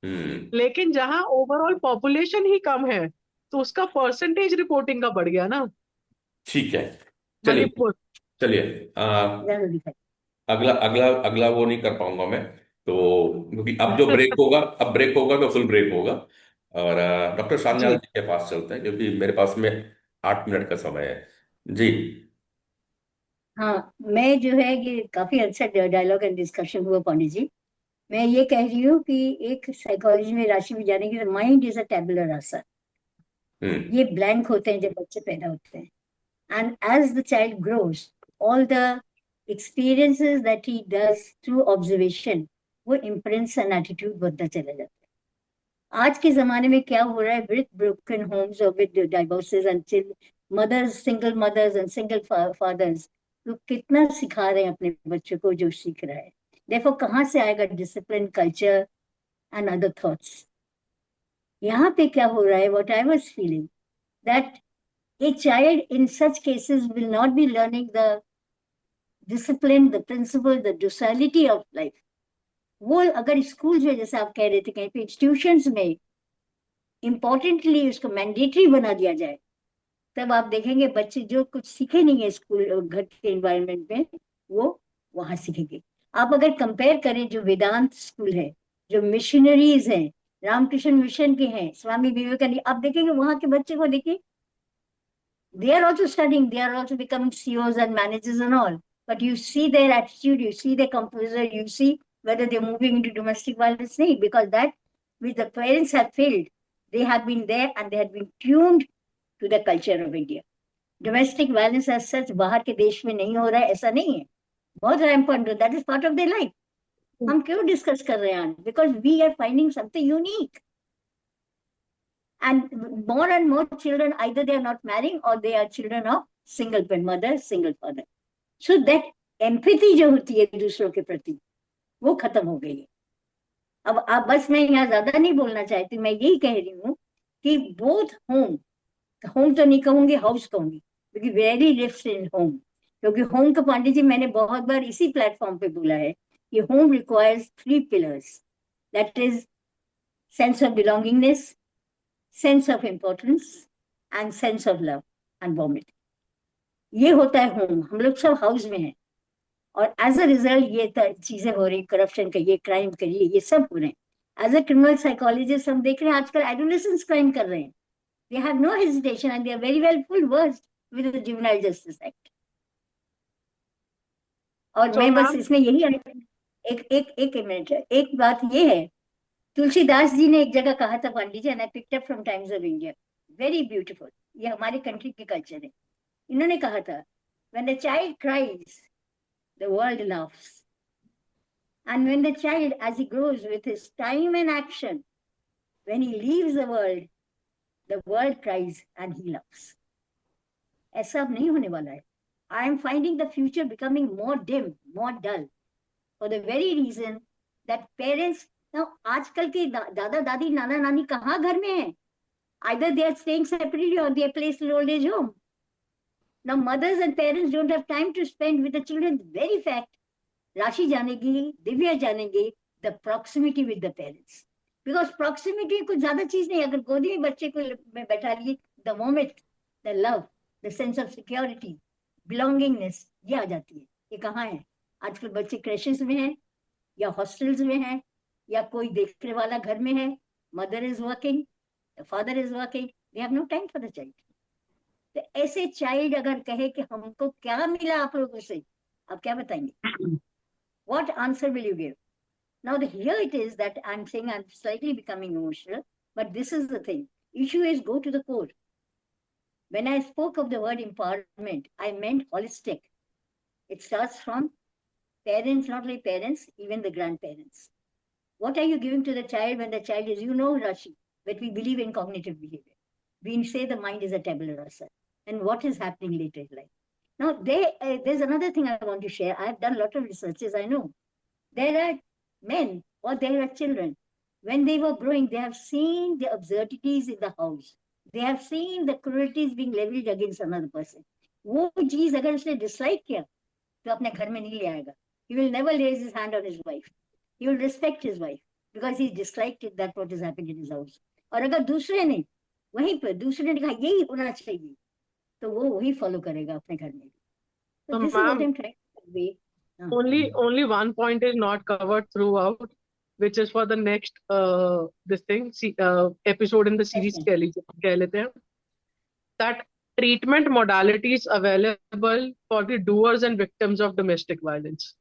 लेकिन जहां ओवरऑल पॉपुलेशन ही कम है तो उसका परसेंटेज रिपोर्टिंग का बढ़ गया ना। ठीक है। चलिए मणिपुर। चलिए। जरूरी है। अगला अगला अगला वो नहीं कर पाऊंगा मैं, तो क्योंकि अब जो ब्रेक होगा, अब ब्रेक होगा तो फुल ब्रेक होगा। और डॉक्टर सान्याल जी। जी के पास चलते हैं, क्योंकि मेरे पास में 8 मिनट का समय है जी। हाँ, मैं जो है ये काफी अच्छा डायलॉग एंड डिस्कशन हुआ पंडित जी। मैं ये कह रही हूँ कि एक साइकोलॉजी में राशि भी जानेगी, mind is a tabula rasa. Hmm. ये ब्लैंक होते हैं जब बच्चे पैदा होते हैं, and as the child grows, all the experiences that he does through observation, वो imprints an attitude बनता चला जाता है। आज के जमाने में क्या हो रहा है, with broken homes or with divorces and mothers, single mothers and single fathers, तो कितना सिखा रहे हैं अपने बच्चों को जो सीख रहा है। देखो कहाँ से आएगा discipline, culture and other thoughts. यहाँ पे क्या हो रहा है, what I was feeling, that a child in such cases will not be learning the discipline, the principle, the docility of life. वो अगर स्कूल में, जैसे आप कह रहे थे, कहीं पे इंस्टीट्यूशंस में इम्पोर्टेंटली उसको मैंडेटरी बना दिया जाए, तब आप देखेंगे बच्चे जो कुछ सीखे नहीं है स्कूल और घर के एनवायरनमेंट में, वो वहां सीखेंगे। आप अगर कंपेयर करें जो वेदांत स्कूल है, जो मिशनरीज हैं, रामकृष्ण मिशन के हैं, स्वामी विवेकानंद, आप देखेंगे वहां के बच्चे को देखिए, they are also studying, they are also becoming CEOs and managers and all. But you see their attitude, you see their composure, you see whether they're moving into domestic violence. No, because that which the parents have failed, they have been there and they have been tuned to the culture of India. Domestic violence as such बाहर के देश में नहीं हो रहा है, ऐसा नहीं है, बहुत rampant, that is part of their life. हम क्यों डिस्कस कर रहे हैं? Because we are finding something unique. And more children, either they are not marrying or they are children of single mother, single father. So that empathy जो होती है दूसरों के प्रति, वो खत्म हो गई है। अब आप बस, मैं यहाँ ज्यादा नहीं बोलना चाहती, मैं यही कह रही हूँ कि बोथ होम तो नहीं कहूंगी, हाउस कहूंगी, क्योंकि वेरी लिव्स इन होम। क्योंकि होम का, पांडे जी, मैंने बहुत बार इसी प्लेटफॉर्म पे बोला है कि home requires 3 pillars, that is sense of belongingness, sense of importance and sense of love and warmth. ये होता है होम। हम लोग सब हाउस में हैं, और एज अ रिजल्ट ये चीजें हो रही, करप्शन करिए, क्राइम करिए, ये सब हो रहे हैं। एज अ क्रिमिनल साइकोलॉजिस्ट हम देख रहे हैं आजकल एडोलेसेंट्स क्राइम कर रहे हैं, they have no hesitation and they are very well full versed with the juvenile justice act. और तो मैं बस मैम, इसमें यही एक मिनट, एक बात ये है, तुलसीदास जी ने एक जगह कहा था Pandit ji, and I picked up from Times of India, very beautiful, ये हमारे कंट्री के कल्चर है। इन्होंने कहा था, when the child cries, the world laughs, and when the child, as he grows with his time and action, when he leaves the world cries and he laughs. ऐसा अब नहीं होने वाला है। I am finding the future becoming more dim, more dull, for the very reason that parents now, आजकल के दादा दादी, नाना नानी कहाँ घर में हैं? Either they are staying separately or they are placed in old age home. Now mothers and parents don't have time to spend with the children. Very fact, राशि जानेगी, Divya जानेगी, the proximity with the parents. Because proximity कुछ ज्यादा चीज नहीं, अगर गोदी में बच्चे को में बैठा लिए, the moment, the love, the sense of security, belongingness, ये आ जाती है। ये कहाँ है? आजकल बच्चे क्रैशेस में हैं, या हॉस्टल्स में हैं, या कोई देखने वाला घर में है, mother is working, father is working, they have no time for the child. तो ऐसे चाइल्ड अगर कहे कि हमको क्या मिला आप लोगों से, आप क्या बताएंगे? What answer will you give? Now here it is that I'm saying I'm slightly becoming emotional, but this is the thing. Issue is go to the core. When I spoke of the word empowerment, I meant holistic. It starts from parents, not only parents, even the grandparents. What are you giving to the child when the child is, Rashi, that we believe in cognitive behavior. We say the mind is a tabula rasa. And what is happening later in life? Now, there's another thing I want to share. I've done a lot of researches, I know. There are men or there are children. When they were growing, they have seen the absurdities in the house. They have seen the cruelties being leveled against another person. वो चीज अगर उसने dislike किया तो अपने घर में नहीं ले आएगा. He will never raise his hand on his wife. He will respect his wife because he disliked it that what is happening in his house. और अगर दूसरे ने वहीं पर दूसरे ने कहा यही होना चाहिए तो वो वही फॉलो करेगा अपने घर में. So So, this is what ma'am, I'm trying to convey. only one point is not covered throughout, which is for the next this thing episode in the series कह लेते हैं, that treatment modalities available for the doers and victims of domestic violence.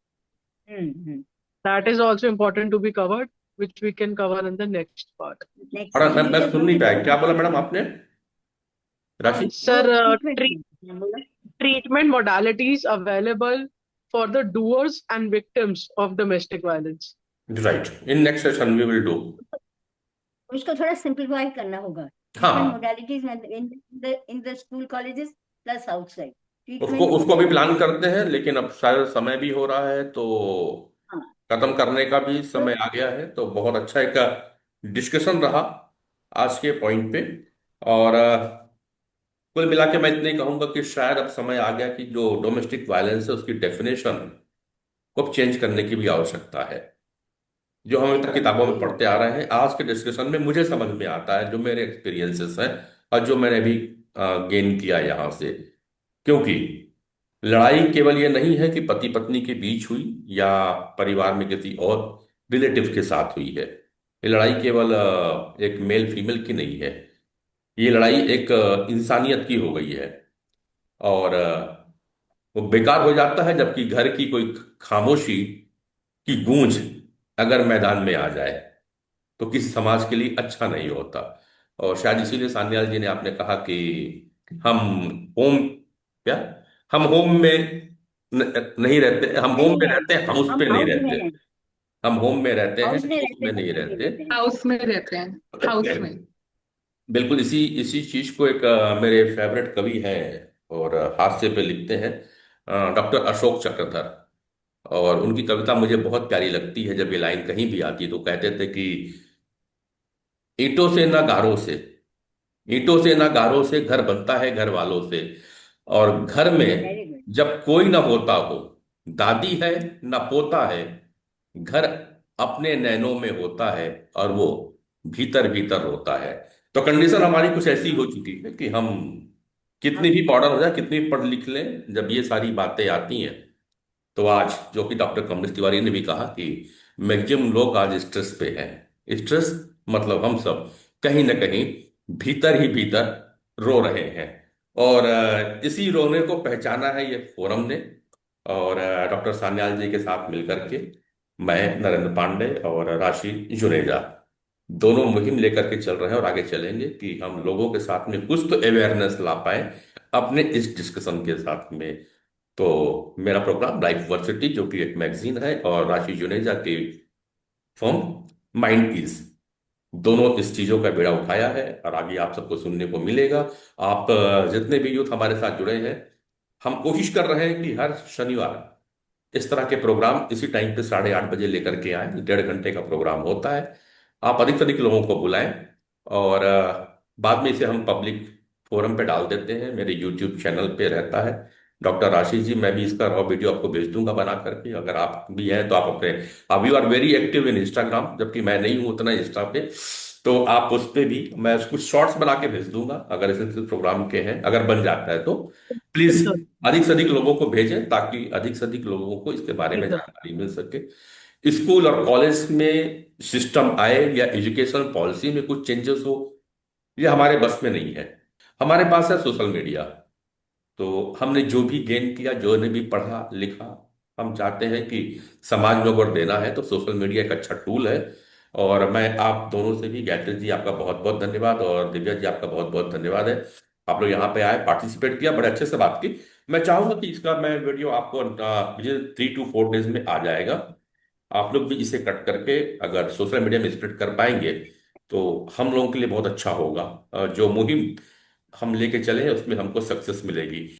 That is also important to be covered, which we can cover in the next part. Next और मैं future सुन नहीं पाया, में क्या बोला मैडम आपने, राशि? Sir, treatment. treatment modalities available for the doers and victims of domestic violence. Right, in next session we will do. उसको थोड़ा सिंप्लीफाई करना होगा. हाँ, modalities in the school colleges plus outside. उसको भी प्लान करते हैं, लेकिन अब शायद समय भी हो रहा है तो खत्म करने का भी समय आ गया है. तो बहुत अच्छा एक डिस्कशन रहा आज के पॉइंट पे. और कुल मिला के मैं इतना ही कहूंगा कि शायद अब समय आ गया कि जो डोमेस्टिक वायलेंस है उसकी डेफिनेशन को चेंज करने की भी आवश्यकता है. जो हम अभी तक किताबों में पढ़ते आ रहे हैं, आज के डिस्कशन में मुझे समझ में आता है, जो मेरे एक्सपीरियंसेस हैं और जो मैंने अभी गेन किया यहाँ से. क्योंकि लड़ाई केवल ये नहीं है कि पति पत्नी के बीच हुई या परिवार में किसी और रिलेटिव के साथ हुई है. ये लड़ाई केवल एक मेल फीमेल की नहीं है. ये लड़ाई एक इंसानियत की हो गई है. और वो बेकार हो जाता है जबकि घर की कोई खामोशी की गूंज अगर मैदान में आ जाए तो किसी समाज के लिए अच्छा नहीं होता. और शायद इसीलिए सान्याल जी ने आपने कहा कि हम होम क्या हम होम में नहीं रहते, हम होम में रहते हैं, हाउस पे नहीं रहते. हम होम में रहते हैं, हाउस में नहीं रहते. हाउस में रहते हैं, हाउस में. बिल्कुल इसी चीज को एक मेरे फेवरेट कवि हैं और हास्य पे लिखते हैं, डॉक्टर अशोक चक्रधर. और उनकी कविता मुझे बहुत प्यारी लगती है. जब ये लाइन कहीं भी आती तो कहते थे कि ईंटों से ना गारों से, ईंटों से ना गारों से घर बनता है घर वालों से. और घर में जब कोई ना होता हो, दादी है ना पोता है, घर अपने नैनों में होता है और वो भीतर भीतर रोता है. तो कंडीशन हमारी कुछ ऐसी हो चुकी है कि हम कितनी भी मॉडर्न हो जाए, कितनी भी पढ़ लिख लें, जब ये सारी बातें आती हैं तो आज, जो कि डॉक्टर कमलेश तिवारी ने भी कहा कि मैक्सिमम लोग आज स्ट्रेस पे हैं. स्ट्रेस मतलब हम सब कहीं ना कहीं भीतर ही भीतर रो रहे हैं. और इसी रोने को पहचाना है ये फोरम ने. और डॉक्टर सान्याल जी के साथ मिलकर के मैं, नरेंद्र पांडे और राशि जुनेजा दोनों मुहिम लेकर के चल रहे हैं और आगे चलेंगे कि हम लोगों के साथ में कुछ तो अवेयरनेस ला पाए अपने इस डिस्कशन के साथ में. तो मेरा प्रोग्राम लाइफ वर्सिटी, जो कि एक मैगजीन है, और राशि जुनेजा की फर्म माइंड इज, दोनों इस चीजों का बेड़ा उठाया है और आगे आप सबको सुनने को मिलेगा. आप जितने भी यूथ हमारे साथ जुड़े हैं, हम कोशिश कर रहे हैं कि हर शनिवार इस तरह के प्रोग्राम इसी टाइम पे 8:30 बजे लेकर के आए. 1.5 घंटे का प्रोग्राम होता है. आप अधिक से अधिक लोगों को बुलाएं और बाद में इसे हम पब्लिक फोरम पे डाल देते हैं. मेरे यूट्यूब चैनल पे रहता है डॉक्टर राशि जी. मैं भी इसका रॉ वीडियो आपको भेज दूंगा बना करके. अगर आप भी हैं तो आप अपने, अब you are very active in Instagram, जबकि मैं नहीं हूं उतना इंस्टा पे, तो आप उस पे भी, मैं कुछ शॉर्ट्स बना के भेज दूंगा अगर इस प्रोग्राम के हैं, अगर बन जाता है तो. प्लीज अधिक से अधिक लोगों को भेजें ताकि अधिक से अधिक लोगों को इसके बारे में जानकारी मिल सके. स्कूल और कॉलेज में सिस्टम आए या एजुकेशन पॉलिसी में कुछ चेंजेस हो, ये हमारे बस में नहीं है. हमारे पास है सोशल मीडिया. तो हमने जो भी गेन किया, जो ने भी पढ़ा लिखा, हम चाहते हैं कि समाज में अगर देना है तो सोशल मीडिया एक अच्छा टूल है. और मैं आप दोनों से भी, गायत्री जी आपका बहुत बहुत धन्यवाद और दिव्या जी आपका बहुत बहुत धन्यवाद है. आप लोग यहाँ पे आए, पार्टिसिपेट किया, बड़े अच्छे से बात की. मैं चाहूंगा कि इसका मैं वीडियो आपको मुझे 3 to 4 डेज में आ जाएगा. आप लोग भी इसे कट करके अगर सोशल मीडिया में स्प्रेड कर पाएंगे तो हम लोगों के लिए बहुत अच्छा होगा. जो मुहिम हम लेके चले हैं उसमें हमको सक्सेस मिलेगी.